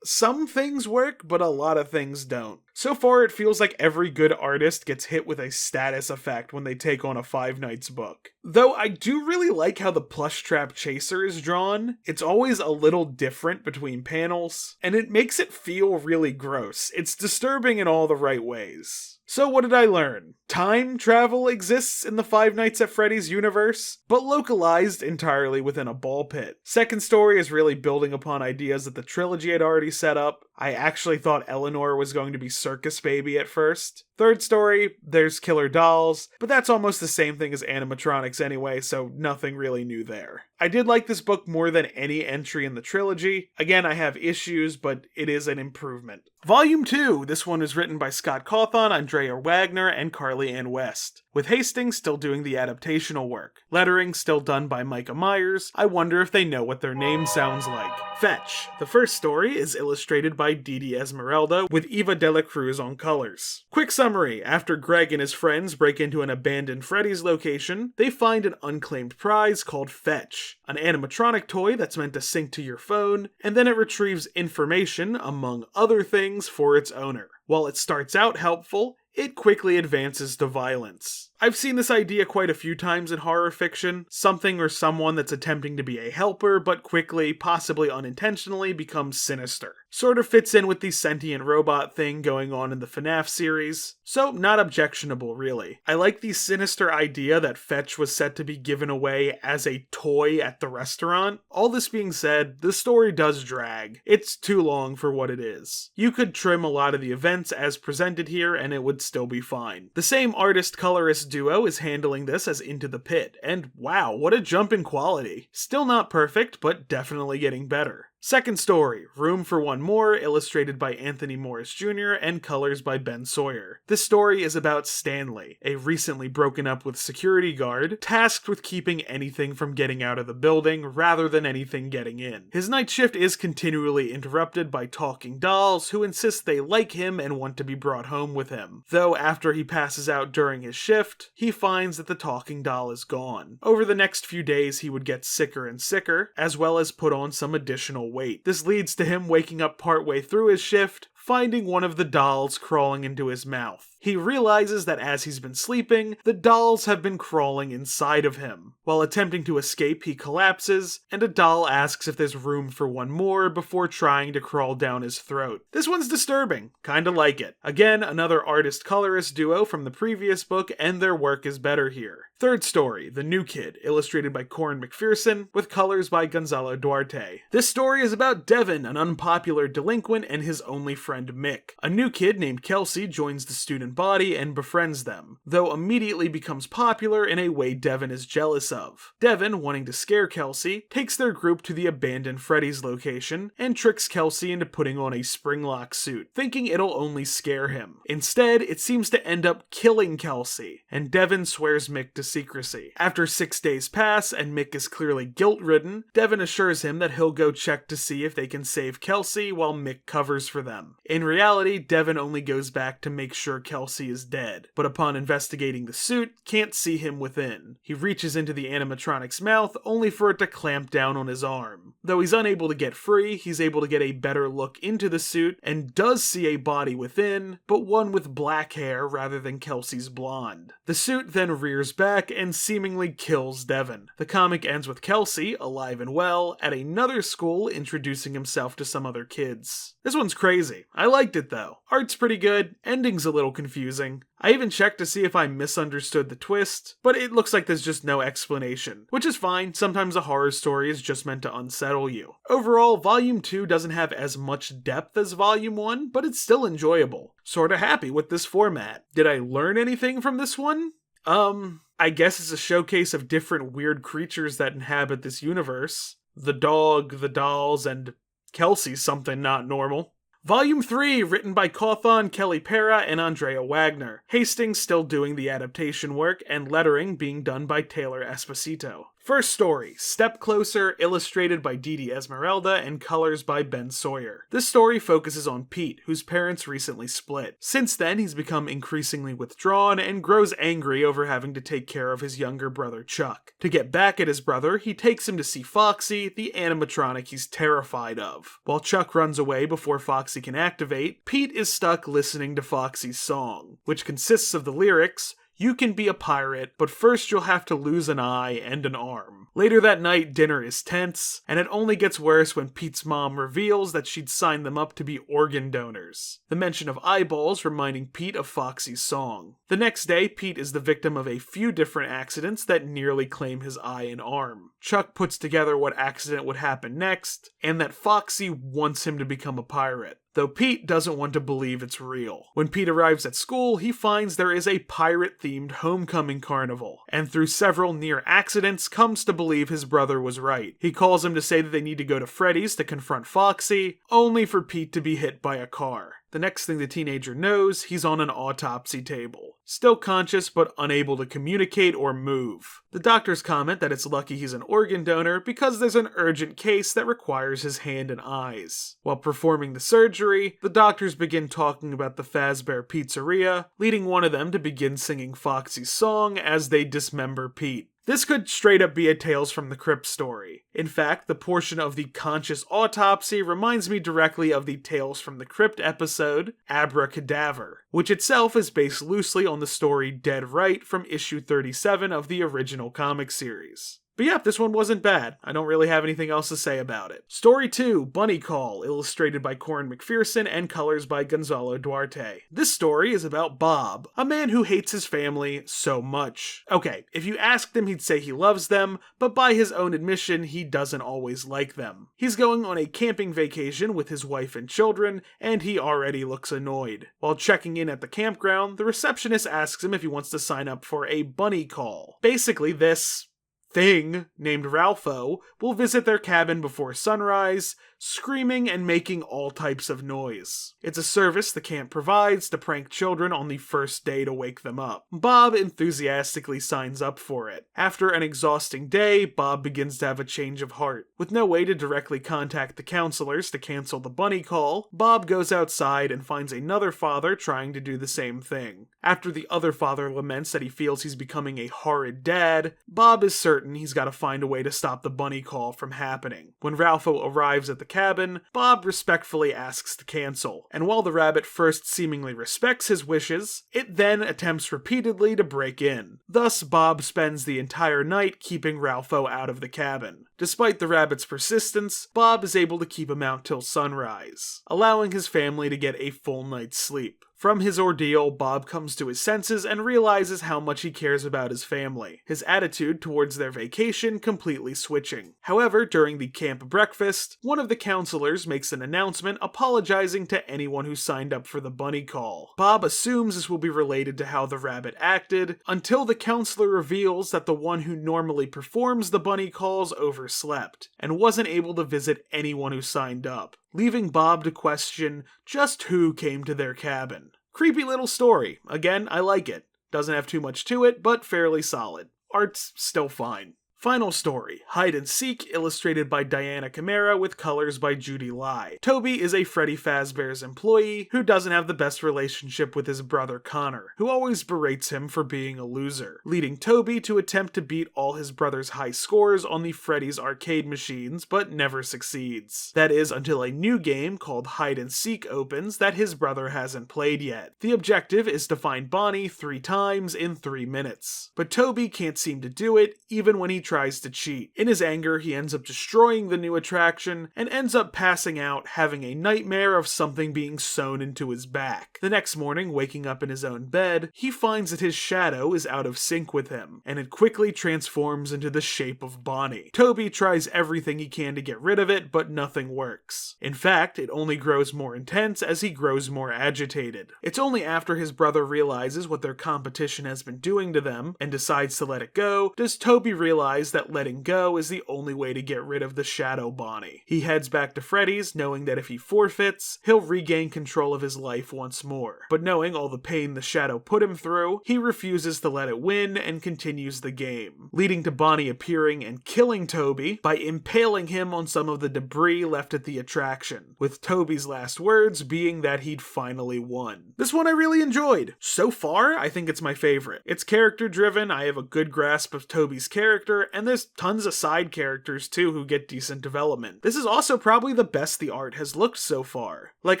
some things work, but a lot of things don't. So far, it feels like every good artist gets hit with a status effect when they take on a Five Nights book. Though I do really like how the plush trap chaser is drawn. It's always a little different between panels, and it makes it feel really gross. It's disturbing in all the right ways. So what did I learn? Time travel exists in the Five Nights at Freddy's universe, but localized entirely within a ball pit. Second story is really building upon ideas that the trilogy had already set up. I actually thought Eleanor was going to be Circus Baby at first. Third story, there's killer dolls, but that's almost the same thing as animatronics anyway, so nothing really new there. I did like this book more than any entry in the trilogy. Again, I have issues, but it is an improvement. Volume 2, this one is written by Scott Cawthon, Andrea Wagner, and Carly Ann West, with Hastings still doing the adaptational work. Lettering still done by Micah Myers. I wonder if they know what their name sounds like. Fetch. The first story is illustrated by Didi Esmeralda, with Eva de la Cruz on colors. Quick summary, after Greg and his friends break into an abandoned Freddy's location, they find an unclaimed prize called Fetch, an animatronic toy that's meant to sync to your phone, and then it retrieves information, among other things, for its owner. While it starts out helpful, it quickly advances to violence. I've seen this idea quite a few times in horror fiction. Something or someone that's attempting to be a helper, but quickly, possibly unintentionally, becomes sinister. Sort of fits in with the sentient robot thing going on in the FNAF series, so not objectionable really. I like the sinister idea that Fetch was set to be given away as a toy at the restaurant. All this being said, the story does drag. It's too long for what it is. You could trim a lot of the events as presented here and it would still be fine. The same artist-colorist duo is handling this as Into the Pit, and wow, what a jump in quality. Still not perfect, but definitely getting better. Second story, Room for One More, illustrated by Anthony Morris Jr. and colors by Ben Sawyer. This story is about Stanley, a recently broken up with security guard, tasked with keeping anything from getting out of the building rather than anything getting in. His night shift is continually interrupted by talking dolls who insist they like him and want to be brought home with him. Though after he passes out during his shift, he finds that the talking doll is gone. Over the next few days he would get sicker and sicker, as well as put on some additional weight. This leads to him waking up partway through his shift, finding one of the dolls crawling into his mouth. He realizes that as he's been sleeping, the dolls have been crawling inside of him. While attempting to escape, he collapses, and a doll asks if there's room for one more before trying to crawl down his throat. This one's disturbing, kinda like it. Again, another artist-colorist duo from the previous book, and their work is better here. Third story, The New Kid, illustrated by Corin McPherson, with colors by Gonzalo Duarte. This story is about Devin, an unpopular delinquent, and his only friend Mick. A new kid named Kelsey joins the student body and befriends them, though immediately becomes popular in a way Devin is jealous of. Devin, wanting to scare Kelsey, takes their group to the abandoned Freddy's location and tricks Kelsey into putting on a springlock suit, thinking it'll only scare him. Instead, it seems to end up killing Kelsey, and Devin swears Mick to secrecy. After 6 days pass and Mick is clearly guilt-ridden, Devin assures him that he'll go check to see if they can save Kelsey while Mick covers for them. In reality, Devin only goes back to make sure Kelsey is dead, but upon investigating the suit, can't see him within. He reaches into the animatronic's mouth only for it to clamp down on his arm. Though he's unable to get free, he's able to get a better look into the suit and does see a body within, but one with black hair rather than Kelsey's blonde. The suit then rears back and seemingly kills Devin. The comic ends with Kelsey, alive and well, at another school introducing himself to some other kids. This one's crazy. I liked it though. Art's pretty good, ending's a little confusing. I even checked to see if I misunderstood the twist, but it looks like there's just no explanation, which is fine. Sometimes a horror story is just meant to unsettle you. Overall, Volume 2 doesn't have as much depth as Volume 1, but it's still enjoyable. Sorta happy with this format. Did I learn anything from this one? I guess it's a showcase of different weird creatures that inhabit this universe. The dog, the dolls, and Kelsey's something not normal. Volume 3, written by Cawthon, Kelly Pera, and Andrea Wagner. Hastings still doing the adaptation work, and lettering being done by Taylor Esposito. First story, Step Closer, illustrated by Didi Esmeralda and colors by Ben Sawyer. This story focuses on Pete, whose parents recently split. Since then, he's become increasingly withdrawn and grows angry over having to take care of his younger brother Chuck. To get back at his brother, he takes him to see Foxy, the animatronic he's terrified of. While Chuck runs away before Foxy can activate, Pete is stuck listening to Foxy's song, which consists of the lyrics, "You can be a pirate, but first you'll have to lose an eye and an arm." Later that night, dinner is tense, and it only gets worse when Pete's mom reveals that she'd signed them up to be organ donors. The mention of eyeballs reminding Pete of Foxy's song. The next day, Pete is the victim of a few different accidents that nearly claim his eye and arm. Chuck puts together what accident would happen next, and that Foxy wants him to become a pirate. Though Pete doesn't want to believe it's real. When Pete arrives at school, he finds there is a pirate-themed homecoming carnival, and through several near accidents, comes to believe his brother was right. He calls him to say that they need to go to Freddy's to confront Foxy, only for Pete to be hit by a car. The next thing the teenager knows, he's on an autopsy table. Still conscious, but unable to communicate or move. The doctors comment that it's lucky he's an organ donor because there's an urgent case that requires his hand and eyes. While performing the surgery, the doctors begin talking about the Fazbear Pizzeria, leading one of them to begin singing Foxy's song as they dismember Pete. This could straight up be a Tales from the Crypt story. In fact, the portion of the conscious autopsy reminds me directly of the Tales from the Crypt episode, Abracadaver, which itself is based loosely on the story Dead Right from issue 37 of the original comic series. But yeah, this one wasn't bad. I don't really have anything else to say about it. Story 2, Bunny Call, illustrated by Corin McPherson and colors by Gonzalo Duarte. This story is about Bob, a man who hates his family so much. Okay, if you asked him, he'd say he loves them, but by his own admission, he doesn't always like them. He's going on a camping vacation with his wife and children, and he already looks annoyed. While checking in at the campground, the receptionist asks him if he wants to sign up for a bunny call. Basically, this thing named Ralpho will visit their cabin before sunrise, screaming and making all types of noise. It's a service the camp provides to prank children on the first day to wake them up. Bob enthusiastically signs up for it. After an exhausting day, Bob begins to have a change of heart. With no way to directly contact the counselors to cancel the bunny call, Bob goes outside and finds another father trying to do the same thing. After the other father laments that he feels he's becoming a horrid dad, Bob is certain he's got to find a way to stop the bunny call from happening. When Ralpho arrives at the cabin, Bob respectfully asks to cancel, and while the rabbit first seemingly respects his wishes, it then attempts repeatedly to break in. Thus, Bob spends the entire night keeping Ralpho out of the cabin. Despite the rabbit's persistence, Bob is able to keep him out till sunrise, allowing his family to get a full night's sleep. From his ordeal, Bob comes to his senses and realizes how much he cares about his family, his attitude towards their vacation completely switching. However, during the camp breakfast, one of the counselors makes an announcement apologizing to anyone who signed up for the bunny call. Bob assumes this will be related to how the rabbit acted, until the counselor reveals that the one who normally performs the bunny calls overslept, and wasn't able to visit anyone who signed up, leaving Bob to question just who came to their cabin. Creepy little story. Again, I like it. Doesn't have too much to it, but fairly solid. Art's still fine. Final story, Hide and Seek, illustrated by Diana Camara with colors by Judy Lai. Toby is a Freddy Fazbear's employee who doesn't have the best relationship with his brother Connor, who always berates him for being a loser, leading Toby to attempt to beat all his brother's high scores on the Freddy's arcade machines, but never succeeds. That is until a new game called Hide and Seek opens that his brother hasn't played yet. The objective is to find Bonnie 3 times in 3 minutes, but Toby can't seem to do it even when he tries to cheat. In his anger, he ends up destroying the new attraction and ends up passing out, having a nightmare of something being sewn into his back. The next morning, waking up in his own bed, he finds that his shadow is out of sync with him, and it quickly transforms into the shape of Bonnie. Toby tries everything he can to get rid of it, but nothing works. In fact, it only grows more intense as he grows more agitated. It's only after his brother realizes what their competition has been doing to them and decides to let it go, does Toby realize that letting go is the only way to get rid of the shadow Bonnie. He heads back to Freddy's, knowing that if he forfeits, he'll regain control of his life once more. But knowing all the pain the shadow put him through, he refuses to let it win and continues the game, leading to Bonnie appearing and killing Toby by impaling him on some of the debris left at the attraction, with Toby's last words being that he'd finally won. This one I really enjoyed. So far, I think it's my favorite. It's character driven, I have a good grasp of Toby's character, and there's tons of side characters too who get decent development. This is also probably the best the art has looked so far. Like,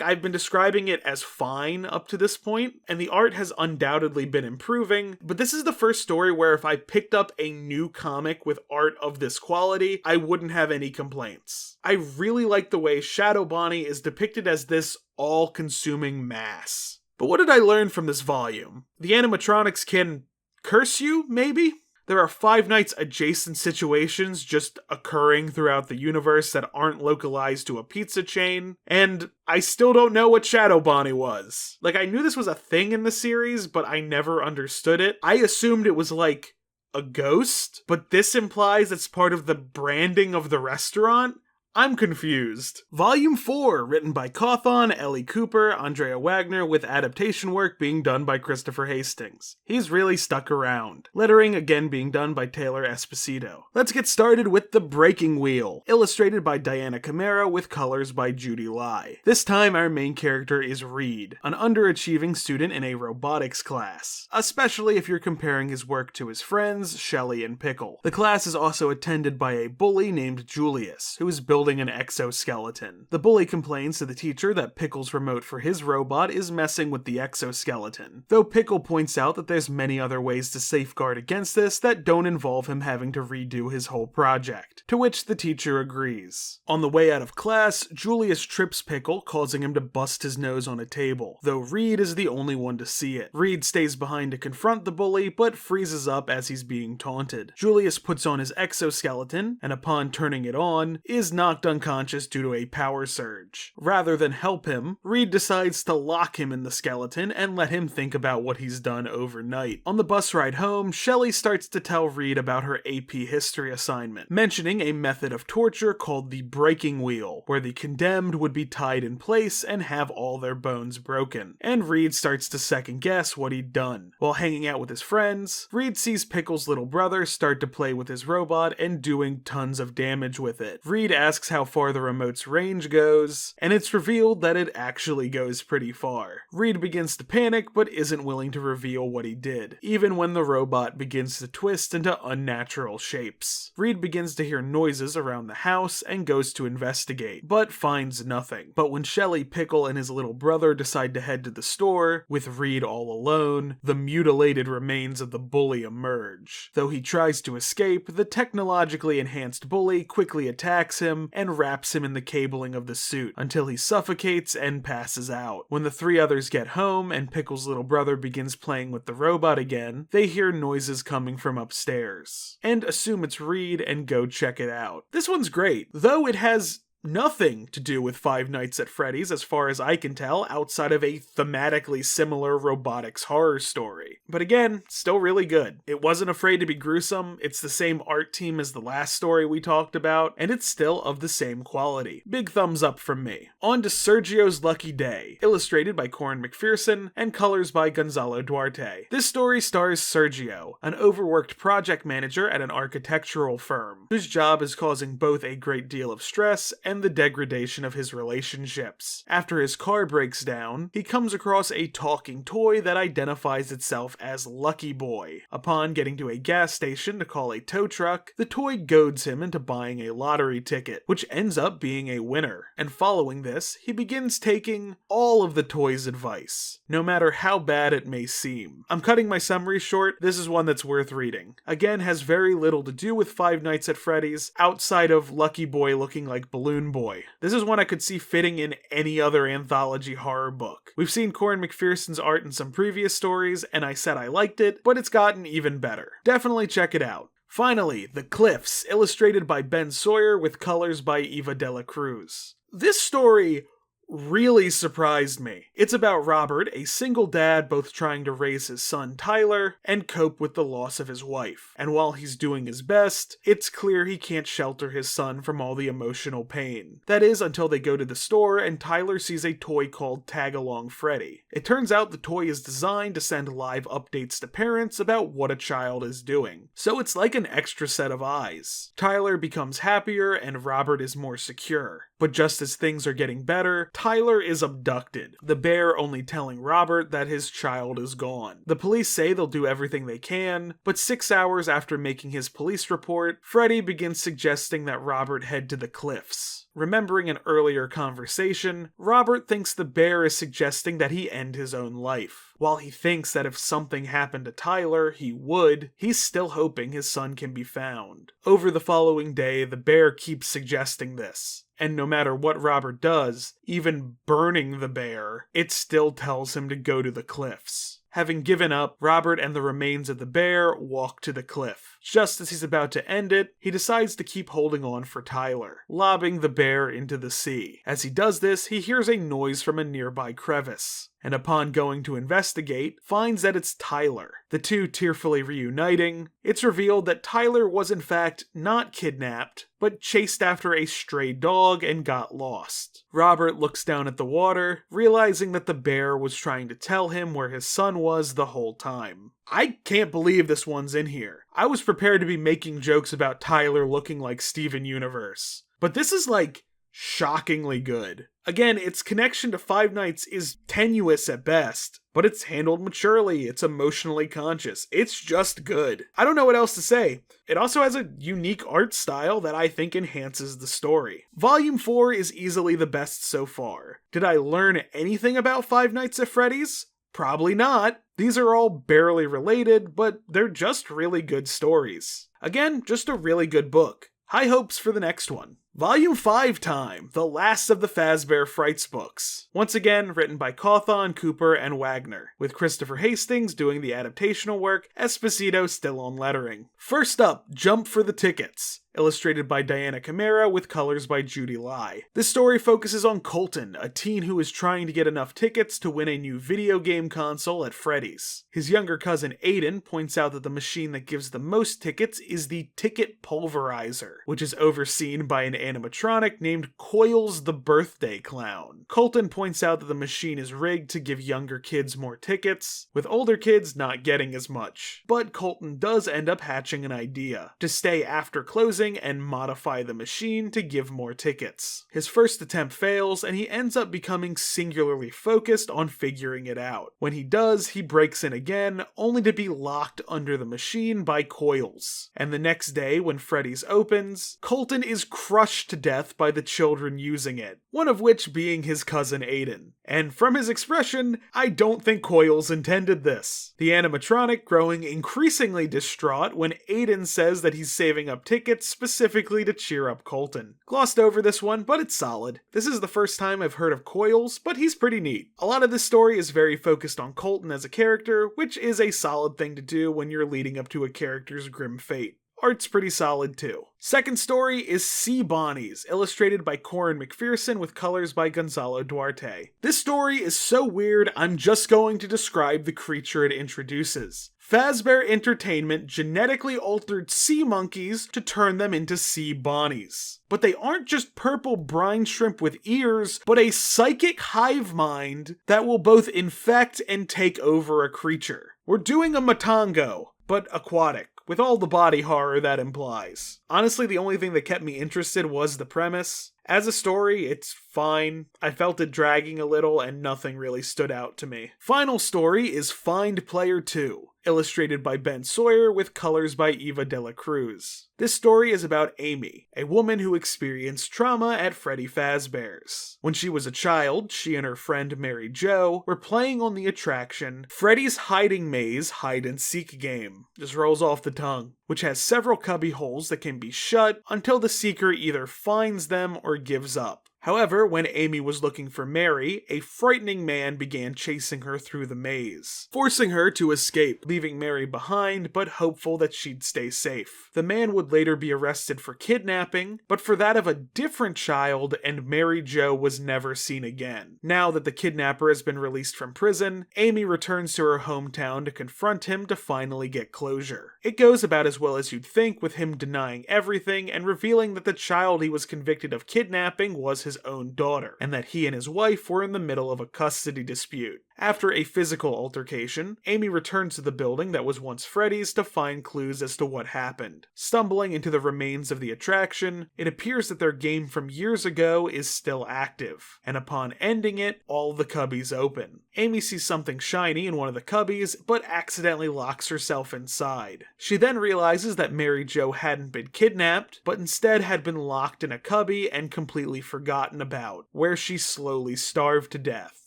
I've been describing it as fine up to this point, and the art has undoubtedly been improving, but this is the first story where if I picked up a new comic with art of this quality, I wouldn't have any complaints. I really like the way Shadow Bonnie is depicted as this all-consuming mass. But what did I learn from this volume? The animatronics can curse you, maybe? There are Five Nights adjacent situations just occurring throughout the universe that aren't localized to a pizza chain, and I still don't know what Shadow Bonnie was. Like, I knew this was a thing in the series, but I never understood it. I assumed it was like a ghost, but this implies it's part of the branding of the restaurant? I'm confused. Volume 4, written by Cawthon, Ellie Cooper, Andrea Wagner, with adaptation work being done by Christopher Hastings. He's really stuck around. Lettering again being done by Taylor Esposito. Let's get started with The Breaking Wheel, illustrated by Diana Camara with colors by Judy Lai. This time our main character is Reed, an underachieving student in a robotics class, especially if you're comparing his work to his friends, Shelly and Pickle. The class is also attended by a bully named Julius, who is building an exoskeleton. The bully complains to the teacher that Pickle's remote for his robot is messing with the exoskeleton, though Pickle points out that there's many other ways to safeguard against this that don't involve him having to redo his whole project, to which the teacher agrees. On the way out of class, Julius trips Pickle, causing him to bust his nose on a table, though Reed is the only one to see it. Reed stays behind to confront the bully, but freezes up as he's being taunted. Julius puts on his exoskeleton, and upon turning it on, is knocked unconscious due to a power surge. Rather than help him, Reed decides to lock him in the skeleton and let him think about what he's done overnight. On the bus ride home, Shelly starts to tell Reed about her AP history assignment, mentioning a method of torture called the breaking wheel, where the condemned would be tied in place and have all their bones broken. And Reed starts to second guess what he'd done. While hanging out with his friends, Reed sees Pickle's little brother start to play with his robot and doing tons of damage with it. Reed asks how far the remote's range goes, and it's revealed that it actually goes pretty far. Reed begins to panic, but isn't willing to reveal what he did, even when the robot begins to twist into unnatural shapes. Reed begins to hear noises around the house and goes to investigate, but finds nothing. But when Shelly, Pickle, and his little brother decide to head to the store, with Reed all alone, the mutilated remains of the bully emerge. Though he tries to escape, the technologically enhanced bully quickly attacks him and wraps him in the cabling of the suit until he suffocates and passes out. When the three others get home and Pickle's little brother begins playing with the robot again, they hear noises coming from upstairs and assume it's Reed and go check it out. This one's great, though it has nothing to do with Five Nights at Freddy's as far as I can tell, outside of a thematically similar robotics horror story. But again, still really good. It wasn't afraid to be gruesome, it's the same art team as the last story we talked about, and it's still of the same quality. Big thumbs up from me. On to Sergio's Lucky Day, illustrated by Corin McPherson and colors by Gonzalo Duarte. This story stars Sergio, an overworked project manager at an architectural firm, whose job is causing both a great deal of stress and the degradation of his relationships. After his car breaks down, he comes across a talking toy that identifies itself as Lucky Boy. Upon getting to a gas station to call a tow truck, the toy goads him into buying a lottery ticket, which ends up being a winner. And following this, he begins taking all of the toy's advice, no matter how bad it may seem. I'm cutting my summary short, this is one that's worth reading. Again, has very little to do with Five Nights at Freddy's, outside of Lucky Boy looking like Balloon Boy. This is one I could see fitting in any other anthology horror book. We've seen Corin McPherson's art in some previous stories, and I said I liked it, but it's gotten even better. Definitely check it out. Finally, The Cliffs, illustrated by Ben Sawyer with colors by Eva Dela Cruz. This story really surprised me. It's about Robert, a single dad both trying to raise his son Tyler and cope with the loss of his wife. And while he's doing his best, it's clear he can't shelter his son from all the emotional pain. That is, until they go to the store and Tyler sees a toy called Tag Along Freddy. It turns out the toy is designed to send live updates to parents about what a child is doing. So it's like an extra set of eyes. Tyler becomes happier and Robert is more secure. But just as things are getting better, Tyler is abducted, the bear only telling Robert that his child is gone. The police say they'll do everything they can, but 6 hours after making his police report, Freddy begins suggesting that Robert head to the cliffs. Remembering an earlier conversation, Robert thinks the bear is suggesting that he end his own life. While he thinks that if something happened to Tyler, he would, he's still hoping his son can be found. Over the following day, the bear keeps suggesting this. And no matter what Robert does, even burning the bear, it still tells him to go to the cliffs. Having given up, Robert and the remains of the bear walk to the cliff. Just as he's about to end it, he decides to keep holding on for Tyler, lobbing the bear into the sea. As he does this, he hears a noise from a nearby crevice, and upon going to investigate, finds that it's Tyler. The two tearfully reuniting, it's revealed that Tyler was in fact not kidnapped, but chased after a stray dog and got lost. Robert looks down at the water, realizing that the bear was trying to tell him where his son was the whole time. I can't believe this one's in here. I was prepared to be making jokes about Tyler looking like Steven Universe, but this is like shockingly good. Again, its connection to Five Nights is tenuous at best, but it's handled maturely, it's emotionally conscious, it's just good. I don't know what else to say. It also has a unique art style that I think enhances the story. Volume 4 is easily the best so far. Did I learn anything about Five Nights at Freddy's? Probably not. These are all barely related, but they're just really good stories. Again, just a really good book. High hopes for the next one. Volume 5 time, the last of the Fazbear Frights books. Once again, written by Cawthon, Cooper, and Wagner, with Christopher Hastings doing the adaptational work, Esposito still on lettering. First up, Jump for the Tickets. Illustrated by Diana Camara with colors by Judy Lai. This story focuses on Colton, a teen who is trying to get enough tickets to win a new video game console at Freddy's. His younger cousin Aiden points out that the machine that gives the most tickets is the ticket pulverizer, which is overseen by an animatronic named Coils the Birthday Clown. Colton points out that the machine is rigged to give younger kids more tickets, with older kids not getting as much. But Colton does end up hatching an idea, to stay after closing and modify the machine to give more tickets. His first attempt fails, and he ends up becoming singularly focused on figuring it out. When he does, he breaks in again, only to be locked under the machine by Coils. And the next day, when Freddy's opens, Colton is crushed to death by the children using it, one of which being his cousin Aiden. And from his expression, I don't think Coils intended this. The animatronic growing increasingly distraught when Aiden says that he's saving up tickets specifically to cheer up Colton. Glossed over this one, but it's solid. This is the first time I've heard of Coils, but he's pretty neat. A lot of this story is very focused on Colton as a character, which is a solid thing to do when you're leading up to a character's grim fate. Art's pretty solid too. Second story is Sea Bonnies, illustrated by Corin McPherson with colors by Gonzalo Duarte. This story is so weird, I'm just going to describe the creature it introduces. Fazbear Entertainment genetically altered sea monkeys to turn them into sea bonnies. But they aren't just purple brine shrimp with ears, but a psychic hive mind that will both infect and take over a creature. We're doing a Matango. but aquatic, with all the body horror that implies. Honestly, the only thing that kept me interested was the premise. As a story, it's fine. I felt it dragging a little and nothing really stood out to me. Final story is Find Player 2, illustrated by Ben Sawyer with colors by Eva de la Cruz. This story is about Amy, a woman who experienced trauma at Freddy Fazbear's. When she was a child, she and her friend Mary Jo were playing on the attraction Freddy's Hiding Maze hide-and-seek game, just rolls off the tongue, which has several cubby holes that can be shut until the seeker either finds them or gives up. However, when Amy was looking for Mary, a frightening man began chasing her through the maze, forcing her to escape, leaving Mary behind, but hopeful that she'd stay safe. The man would later be arrested for kidnapping, but for that of a different child, and Mary Jo was never seen again. Now that the kidnapper has been released from prison, Amy returns to her hometown to confront him to finally get closure. It goes about as well as you'd think, with him denying everything and revealing that the child he was convicted of kidnapping was his own daughter, and that he and his wife were in the middle of a custody dispute. After a physical altercation, Amy returns to the building that was once Freddy's to find clues as to what happened. Stumbling into the remains of the attraction, it appears that their game from years ago is still active, and upon ending it, all the cubbies open. Amy sees something shiny in one of the cubbies, but accidentally locks herself inside. She then realizes that Mary Jo hadn't been kidnapped, but instead had been locked in a cubby and completely forgotten about, where she slowly starved to death.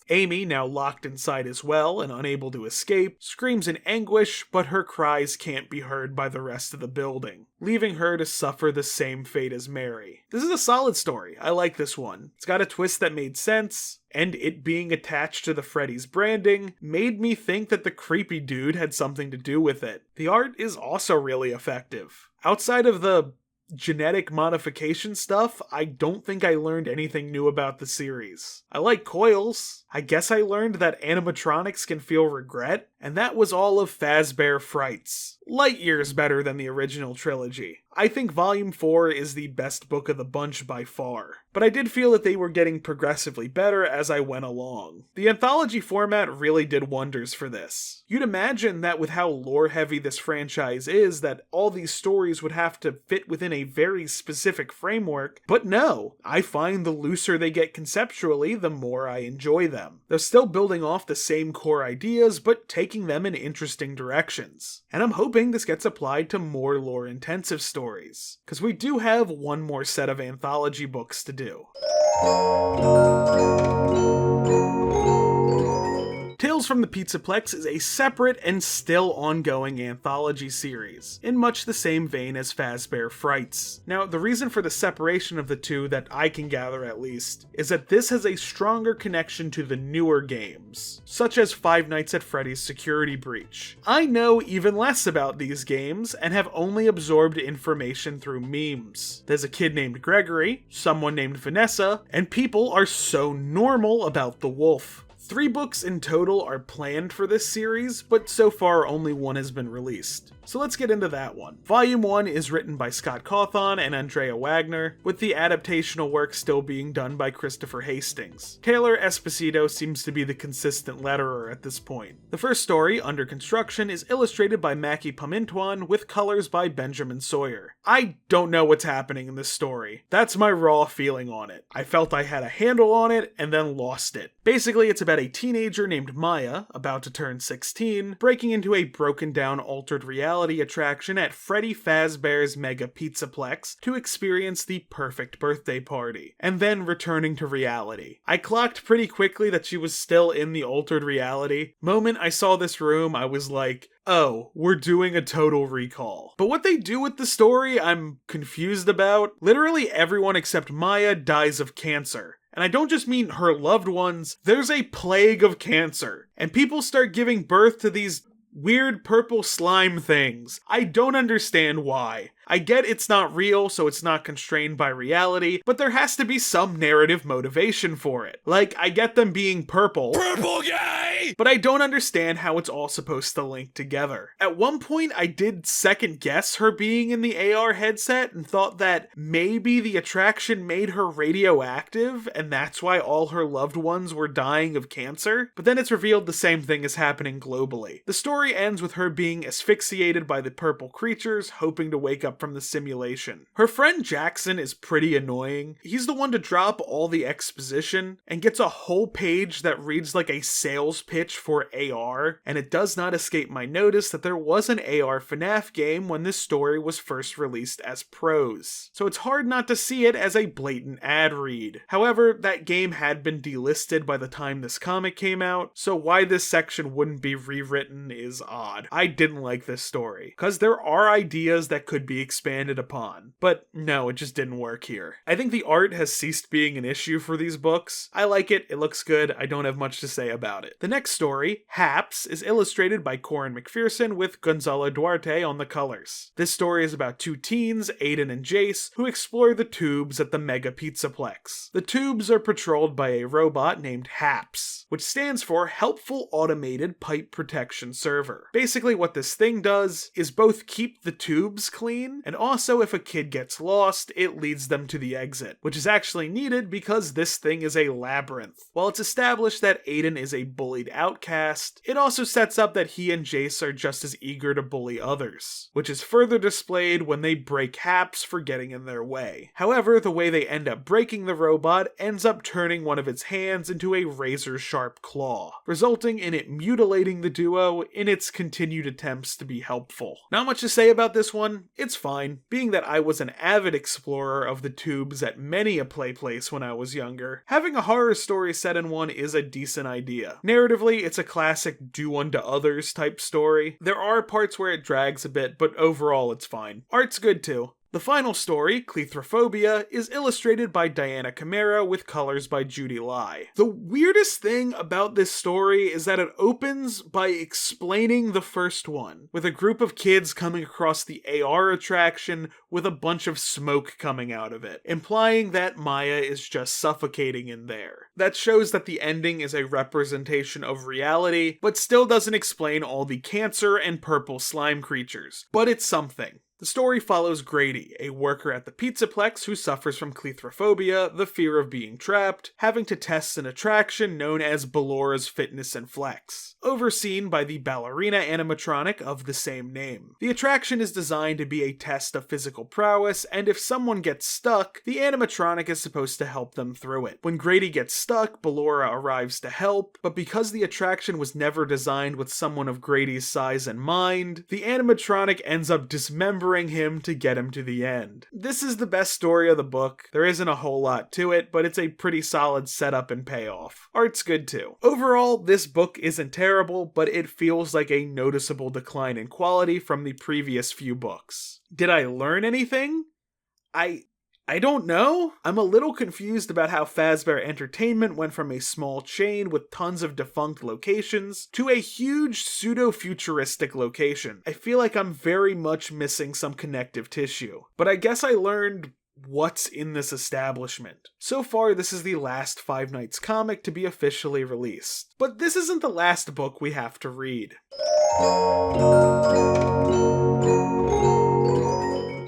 Amy, now locked inside as well and unable to escape, screams in anguish, but her cries can't be heard by the rest of the building, leaving her to suffer the same fate as Mary. This is a solid story. I like this one. It's got a twist that made sense, and it being attached to the Freddy's branding made me think that the creepy dude had something to do with it. The art is also really effective. Outside of the genetic modification stuff, I don't think I learned anything new about the series. I like coils. I guess I learned that animatronics can feel regret, and that was all of Fazbear Frights. Light years better than the original trilogy. I think Volume 4 is the best book of the bunch by far, but I did feel that they were getting progressively better as I went along. The anthology format really did wonders for this. You'd imagine that with how lore-heavy this franchise is, that all these stories would have to fit within a very specific framework, but no, I find the looser they get conceptually, the more I enjoy them. They're still building off the same core ideas, but taking them in interesting directions. And I'm hoping this gets applied to more lore-intensive stories, because we do have one more set of anthology books to do. Tales from the Pizzaplex is a separate and still ongoing anthology series, in much the same vein as Fazbear Frights. Now, the reason for the separation of the two, that I can gather at least, is that this has a stronger connection to the newer games, such as Five Nights at Freddy's Security Breach. I know even less about these games, and have only absorbed information through memes. There's a kid named Gregory, someone named Vanessa, and people are so normal about the wolf. 3 books in total are planned for this series, but so far only one has been released. So let's get into that one. Volume 1 is written by Scott Cawthon and Andrea Wagner, with the adaptational work still being done by Christopher Hastings. Taylor Esposito seems to be the consistent letterer at this point. The first story, Under Construction, is illustrated by Mackie Pamintuan with colors by Benjamin Sawyer. I don't know what's happening in this story. That's my raw feeling on it. I felt I had a handle on it and then lost it. Basically, it's about a teenager named Maya, about to turn 16, breaking into a broken down altered reality attraction at Freddy Fazbear's Mega Pizzaplex to experience the perfect birthday party, and then returning to reality. I clocked pretty quickly that she was still in the altered reality. Moment I saw this room, I was like, oh, we're doing a Total Recall. But what they do with the story, I'm confused about. Literally everyone except Maya dies of cancer. And I don't just mean her loved ones, there's a plague of cancer. And people start giving birth to these weird purple slime things. I don't understand why. I get it's not real, so it's not constrained by reality, but there has to be some narrative motivation for it. Like, I get them being purple. Purple guy! Why? But I don't understand how it's all supposed to link together. At one point, I did second guess her being in the AR headset and thought that maybe the attraction made her radioactive, and that's why all her loved ones were dying of cancer. But then it's revealed the same thing is happening globally. The story ends with her being asphyxiated by the purple creatures, hoping to wake up from the simulation. Her friend Jackson is pretty annoying. He's the one to drop all the exposition and gets a whole page that reads like a sales pitch for AR, and it does not escape my notice that there was an AR FNAF game when this story was first released as prose. So it's hard not to see it as a blatant ad read. However, that game had been delisted by the time this comic came out, so why this section wouldn't be rewritten is odd. I didn't like this story, because there are ideas that could be expanded upon, but no, it just didn't work here. I think the art has ceased being an issue for these books. I like it looks good, I don't have much to say about it. The next story, Haps, is illustrated by Corin McPherson with Gonzalo Duarte on the colors. This story is about two teens, Aiden and Jace, who explore the tubes at the Mega Pizzaplex. The tubes are patrolled by a robot named Haps, which stands for Helpful Automated Pipe Protection Server. Basically what this thing does is both keep the tubes clean, and also if a kid gets lost, it leads them to the exit, which is actually needed because this thing is a labyrinth. While it's established that Aiden is a bullied outcast, it also sets up that he and Jace are just as eager to bully others, which is further displayed when they break Haps for getting in their way. However, the way they end up breaking the robot ends up turning one of its hands into a razor-sharp claw, resulting in it mutilating the duo in its continued attempts to be helpful. Not much to say about this one, it's fine, being that I was an avid explorer of the tubes at many a play place when I was younger. Having a horror story set in one is a decent idea. Narratively, it's a classic do unto others type story. There are parts where it drags a bit, but overall it's fine. Art's good too. The final story, Cleithrophobia, is illustrated by Diana Camara with colors by Judy Lai. The weirdest thing about this story is that it opens by explaining the first one, with a group of kids coming across the AR attraction with a bunch of smoke coming out of it, implying that Maya is just suffocating in there. That shows that the ending is a representation of reality, but still doesn't explain all the cancer and purple slime creatures, but it's something. The story follows Grady, a worker at the Pizzaplex who suffers from cleithrophobia, the fear of being trapped, having to test an attraction known as Bellora's Fitness and Flex, overseen by the ballerina animatronic of the same name. The attraction is designed to be a test of physical prowess, and if someone gets stuck, the animatronic is supposed to help them through it. When Grady gets stuck, Bellora arrives to help, but because the attraction was never designed with someone of Grady's size in mind, the animatronic ends up dismembering him to get him to the end. This is the best story of the book. There isn't a whole lot to it, but it's a pretty solid setup and payoff. Art's good too. Overall, this book isn't terrible, but it feels like a noticeable decline in quality from the previous few books. Did I learn anything? I don't know. I'm a little confused about how Fazbear Entertainment went from a small chain with tons of defunct locations to a huge pseudo-futuristic location. I feel like I'm very much missing some connective tissue. But I guess I learned what's in this establishment. So far, this is the last Five Nights comic to be officially released. But this isn't the last book we have to read.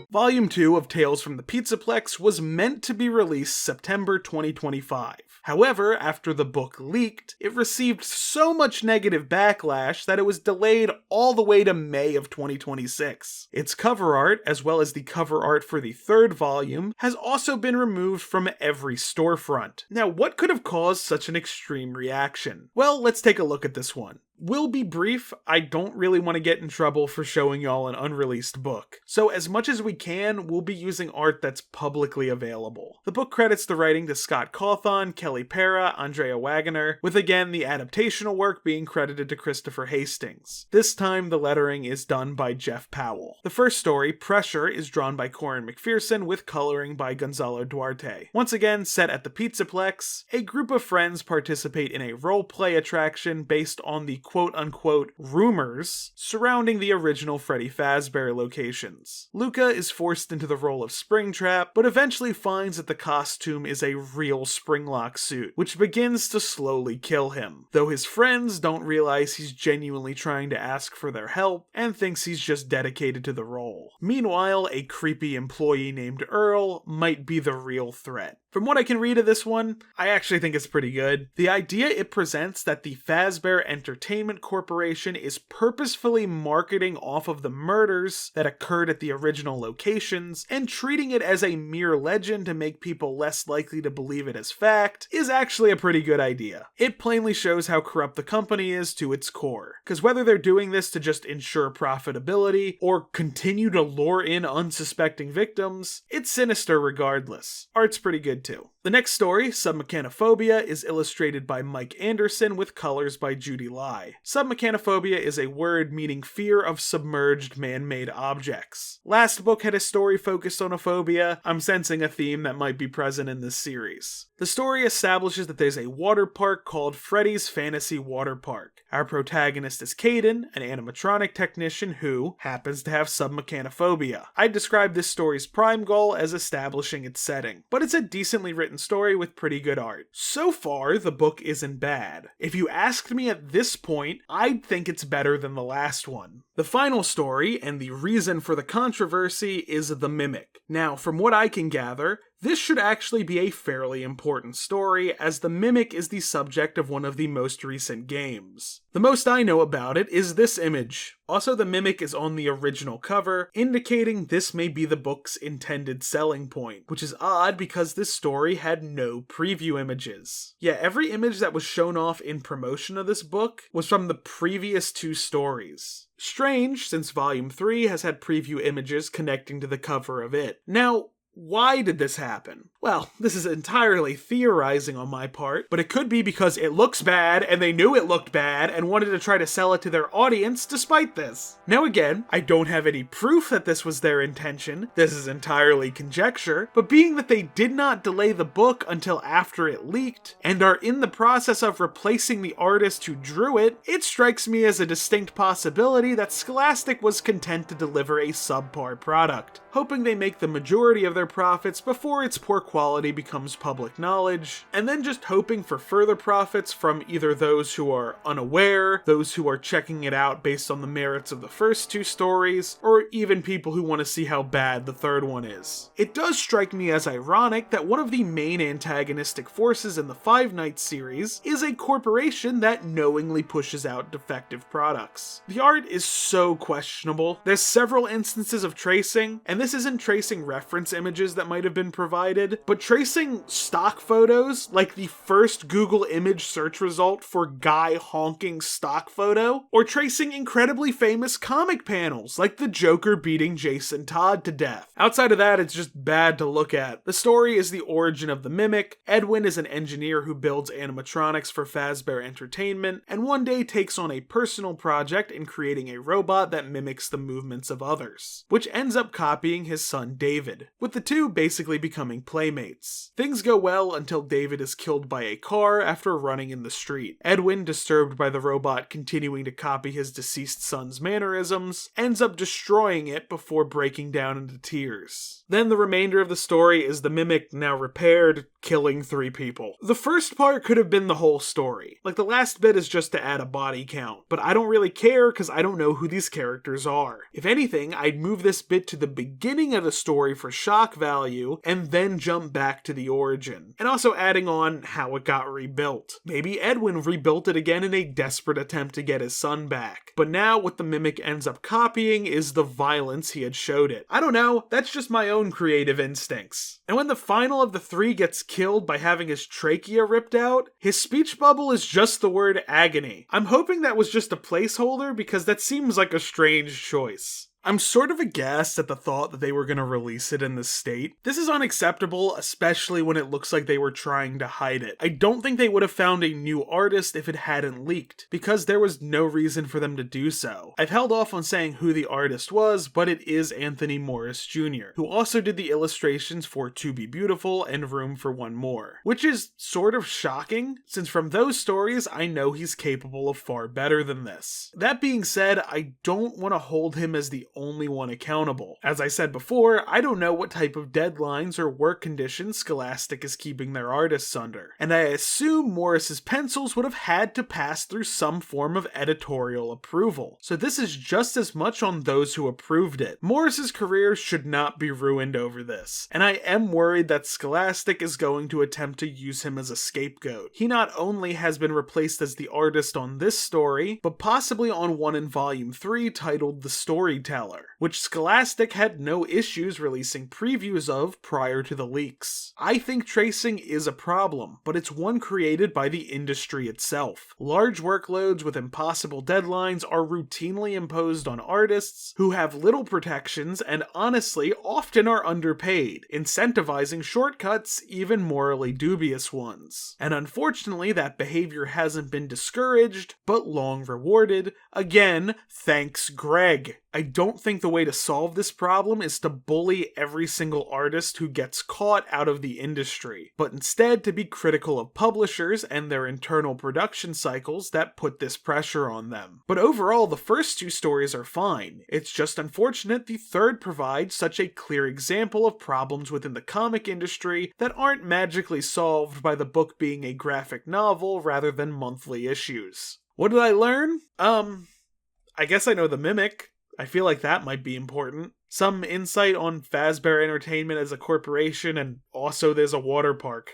Volume 2 of Tales from the Pizzaplex was meant to be released September 2025. However, after the book leaked, it received so much negative backlash that it was delayed all the way to May of 2026. Its cover art, as well as the cover art for the third volume, has also been removed from every storefront. Now, what could have caused such an extreme reaction? Well, let's take a look at this one. We'll be brief, I don't really want to get in trouble for showing y'all an unreleased book. So as much as we can, we'll be using art that's publicly available. The book credits the writing to Scott Cawthon, Kelly Para, Andrea Wagoner, with again the adaptational work being credited to Christopher Hastings. This time the lettering is done by Jeff Powell. The first story, Pressure, is drawn by Corin McPherson with coloring by Gonzalo Duarte. Once again, set at the Pizzaplex, a group of friends participate in a role-play attraction based on the quote-unquote rumors surrounding the original Freddy Fazbear locations. Luca is forced into the role of Springtrap, but eventually finds that the costume is a real Springlock suit, which begins to slowly kill him, though his friends don't realize he's genuinely trying to ask for their help and thinks he's just dedicated to the role. Meanwhile, a creepy employee named Earl might be the real threat. From what I can read of this one, I actually think it's pretty good. The idea it presents that the Fazbear Entertainment Corporation is purposefully marketing off of the murders that occurred at the original locations and treating it as a mere legend to make people less likely to believe it as fact is actually a pretty good idea. It plainly shows how corrupt the company is to its core, because whether they're doing this to just ensure profitability or continue to lure in unsuspecting victims, it's sinister regardless. Art's pretty good too. The next story, Submechanophobia, is illustrated by Mike Anderson with colors by Judy Lai. Submechanophobia is a word meaning fear of submerged man-made objects. Last book had a story focused on a phobia. I'm sensing a theme that might be present in this series. The story establishes that there's a water park called Freddy's Fantasy Water Park. Our protagonist is Caden, an animatronic technician who happens to have submechanophobia. I'd describe this story's prime goal as establishing its setting, but it's a decently written story with pretty good art. So far, the book isn't bad. If you asked me at this point, I'd think it's better than the last one. The final story, and the reason for the controversy, is The Mimic. Now, from what I can gather, this should actually be a fairly important story, as the Mimic is the subject of one of the most recent games. The most I know about it is this image. Also, the Mimic is on the original cover, indicating this may be the book's intended selling point, which is odd because this story had no preview images. Yeah, every image that was shown off in promotion of this book was from the previous two stories. Strange, since Volume 3 has had preview images connecting to the cover of it. Now, why did this happen? Well, this is entirely theorizing on my part, but it could be because it looks bad and they knew it looked bad and wanted to try to sell it to their audience despite this. Now again, I don't have any proof that this was their intention, this is entirely conjecture, but being that they did not delay the book until after it leaked, and are in the process of replacing the artist who drew it, it strikes me as a distinct possibility that Scholastic was content to deliver a subpar product, hoping they make the majority of their profits before its poor quality becomes public knowledge, and then just hoping for further profits from either those who are unaware, those who are checking it out based on the merits of the first two stories, or even people who want to see how bad the third one is. It does strike me as ironic that one of the main antagonistic forces in the Five Nights series is a corporation that knowingly pushes out defective products. The art is so questionable. There's several instances of tracing, and this isn't tracing reference images that might have been provided, but tracing stock photos, like the first Google image search result for guy honking stock photo, or tracing incredibly famous comic panels, like the Joker beating Jason Todd to death. Outside of that, it's just bad to look at. The story is the origin of the Mimic. Edwin is an engineer who builds animatronics for Fazbear Entertainment, and one day takes on a personal project in creating a robot that mimics the movements of others, which ends up copying his son David, with the two basically becoming playmates. Things go well until David is killed by a car after running in the street. Edwin, disturbed by the robot continuing to copy his deceased son's mannerisms, ends up destroying it before breaking down into tears. Then the remainder of the story is the Mimic, now repaired, killing 3 people. The first part could have been the whole story. Like, the last bit is just to add a body count, but I don't really care because I don't know who these characters are. If anything, I'd move this bit to the beginning of the story for shock value, and then jump back to the origin. And also adding on how it got rebuilt. Maybe Edwin rebuilt it again in a desperate attempt to get his son back. But now what the Mimic ends up copying is the violence he had showed it. I don't know, that's just my own creative instincts. And when the final of the 3 gets killed by having his trachea ripped out, his speech bubble is just the word agony. I'm hoping that was just a placeholder because that seems like a strange choice. I'm sort of aghast at the thought that they were going to release it in this state. This is unacceptable, especially when it looks like they were trying to hide it. I don't think they would have found a new artist if it hadn't leaked, because there was no reason for them to do so. I've held off on saying who the artist was, but it is Anthony Morris Jr., who also did the illustrations for To Be Beautiful and Room for One More, which is sort of shocking, since from those stories I know he's capable of far better than this. That being said, I don't want to hold him as the only one accountable. As I said before, I don't know what type of deadlines or work conditions Scholastic is keeping their artists under, and I assume Morris's pencils would have had to pass through some form of editorial approval, so this is just as much on those who approved it. Morris's career should not be ruined over this, and I am worried that Scholastic is going to attempt to use him as a scapegoat. He not only has been replaced as the artist on this story, but possibly on one in Volume 3 titled The Storyteller, which Scholastic had no issues releasing previews of prior to the leaks. I think tracing is a problem, but it's one created by the industry itself. Large workloads with impossible deadlines are routinely imposed on artists who have little protections and honestly often are underpaid, incentivizing shortcuts, even morally dubious ones. And unfortunately, that behavior hasn't been discouraged, but long rewarded. Again, thanks Greg. I don't think the way to solve this problem is to bully every single artist who gets caught out of the industry, but instead to be critical of publishers and their internal production cycles that put this pressure on them. But overall, the first two stories are fine. It's just unfortunate the third provides such a clear example of problems within the comic industry that aren't magically solved by the book being a graphic novel rather than monthly issues. What did I learn? I guess I know the Mimic. I feel like that might be important. Some insight on Fazbear Entertainment as a corporation, and also there's a water park.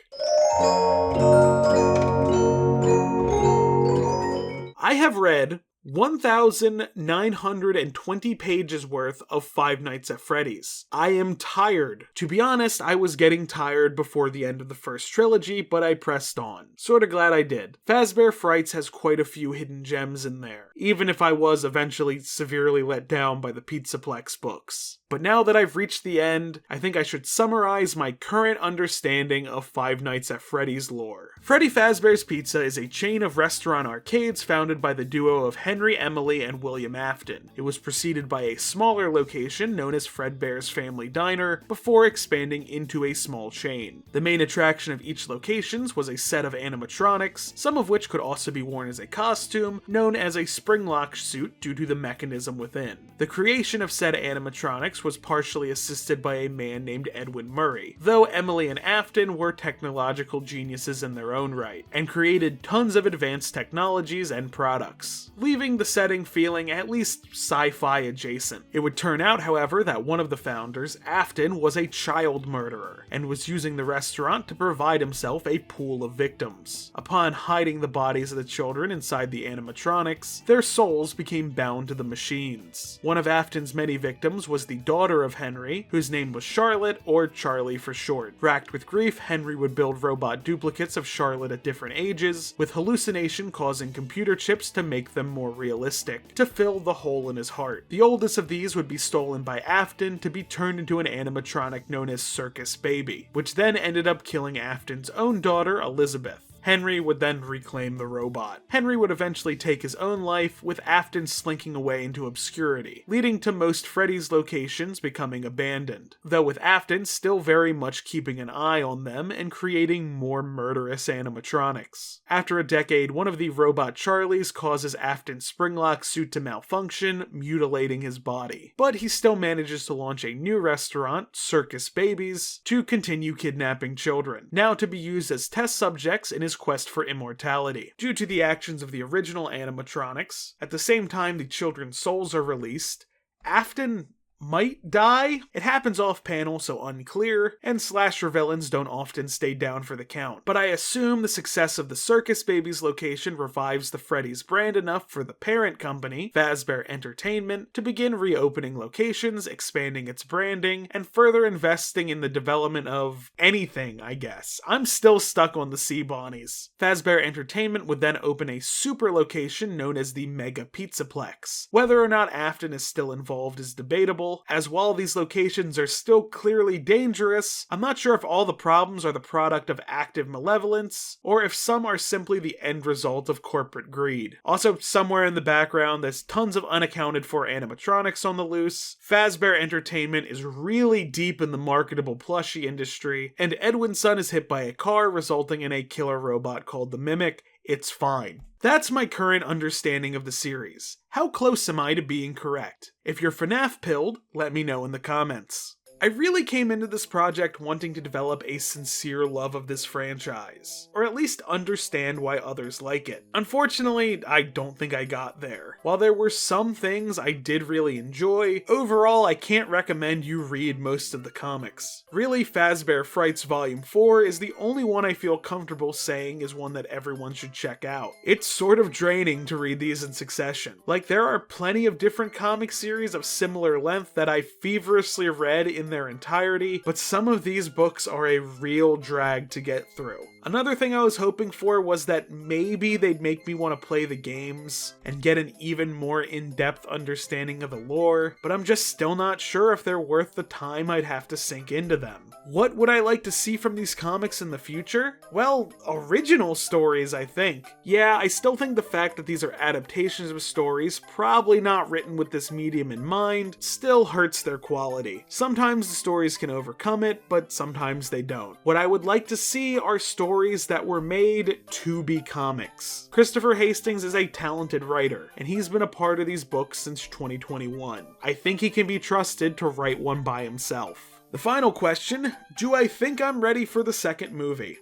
I have read 1,920 pages worth of Five Nights at Freddy's. I am tired. To be honest, I was getting tired before the end of the first trilogy, but I pressed on. Sorta glad I did. Fazbear Frights has quite a few hidden gems in there, even if I was eventually severely let down by the Pizzaplex books. But now that I've reached the end, I think I should summarize my current understanding of Five Nights at Freddy's lore. Freddy Fazbear's Pizza is a chain of restaurant arcades founded by the duo of Henry Emily and William Afton. It was preceded by a smaller location known as Fredbear's Family Diner before expanding into a small chain. The main attraction of each location was a set of animatronics, some of which could also be worn as a costume, known as a spring-lock suit due to the mechanism within. The creation of said animatronics was partially assisted by a man named Edwin Murray, though Emily and Afton were technological geniuses in their own right, and created tons of advanced technologies and products, leaving the setting feeling at least sci-fi adjacent. It would turn out, however, that one of the founders, Afton, was a child murderer, and was using the restaurant to provide himself a pool of victims. Upon hiding the bodies of the children inside the animatronics, their souls became bound to the machines. One of Afton's many victims was the daughter of Henry, whose name was Charlotte, or Charlie for short. Racked with grief, Henry would build robot duplicates of Charlotte at different ages, with hallucination causing computer chips to make them more realistic, to fill the hole in his heart. The oldest of these would be stolen by Afton to be turned into an animatronic known as Circus Baby, which then ended up killing Afton's own daughter, Elizabeth. Henry would then reclaim the robot. Henry would eventually take his own life, with Afton slinking away into obscurity, leading to most Freddy's locations becoming abandoned, though with Afton still very much keeping an eye on them and creating more murderous animatronics. After a decade, one of the robot Charlies causes Afton's springlock suit to malfunction, mutilating his body. But he still manages to launch a new restaurant, Circus Babies, to continue kidnapping children, now to be used as test subjects in his quest for immortality. Due to the actions of the original animatronics, at the same time the children's souls are released, Afton might die. It happens off panel, so unclear, and slasher villains don't often stay down for the count. But I assume the success of the Circus Babies location revives the Freddy's brand enough for the parent company, Fazbear Entertainment, to begin reopening locations, expanding its branding, and further investing in the development of anything, I guess. I'm still stuck on the Sea Bonnies. Fazbear Entertainment would then open a super location known as the Mega Pizzaplex. Whether or not Afton is still involved is debatable, as while these locations are still clearly dangerous, I'm not sure if all the problems are the product of active malevolence, or if some are simply the end result of corporate greed. Also, somewhere in the background, there's tons of unaccounted for animatronics on the loose. Fazbear Entertainment is really deep in the marketable plushie industry, and Edwin's son is hit by a car, resulting in a killer robot called the Mimic. It's fine. That's my current understanding of the series. How close am I to being correct? If you're FNAF pilled, let me know in the comments. I really came into this project wanting to develop a sincere love of this franchise, or at least understand why others like it. Unfortunately, I don't think I got there. While there were some things I did really enjoy, overall I can't recommend you read most of the comics. Really, Fazbear Frights Volume 4 is the only one I feel comfortable saying is one that everyone should check out. It's sort of draining to read these in succession. Like, there are plenty of different comic series of similar length that I feverishly read in their entirety, but some of these books are a real drag to get through. Another thing I was hoping for was that maybe they'd make me want to play the games and get an even more in-depth understanding of the lore, but I'm just still not sure if they're worth the time I'd have to sink into them. What would I like to see from these comics in the future? Well, original stories, I think. Yeah, I still think the fact that these are adaptations of stories, probably not written with this medium in mind, still hurts their quality. Sometimes the stories can overcome it, but sometimes they don't. What I would like to see are stories that were made to be comics. Christopher Hastings is a talented writer, and he's been a part of these books since 2021. I think he can be trusted to write one by himself. The final question, do I think I'm ready for the second movie?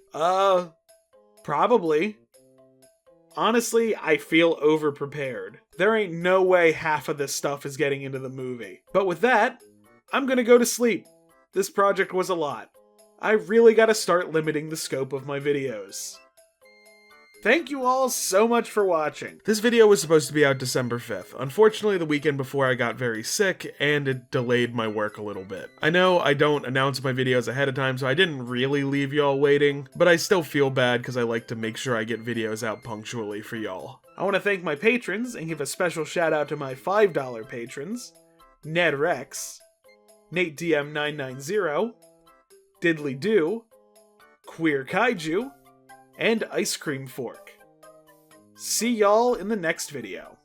Probably. Honestly, I feel over-prepared. There ain't no way half of this stuff is getting into the movie. But with that, I'm gonna go to sleep. This project was a lot. I really gotta start limiting the scope of my videos. Thank you all so much for watching. This video was supposed to be out December 5th. Unfortunately, the weekend before I got very sick, and it delayed my work a little bit. I know I don't announce my videos ahead of time, so I didn't really leave y'all waiting, but I still feel bad because I like to make sure I get videos out punctually for y'all. I want to thank my patrons and give a special shout out to my $5 patrons, Ned Rex, Nate DM990, Diddly Doo, Queer Kaiju, and Ice Cream Fork. See y'all in the next video.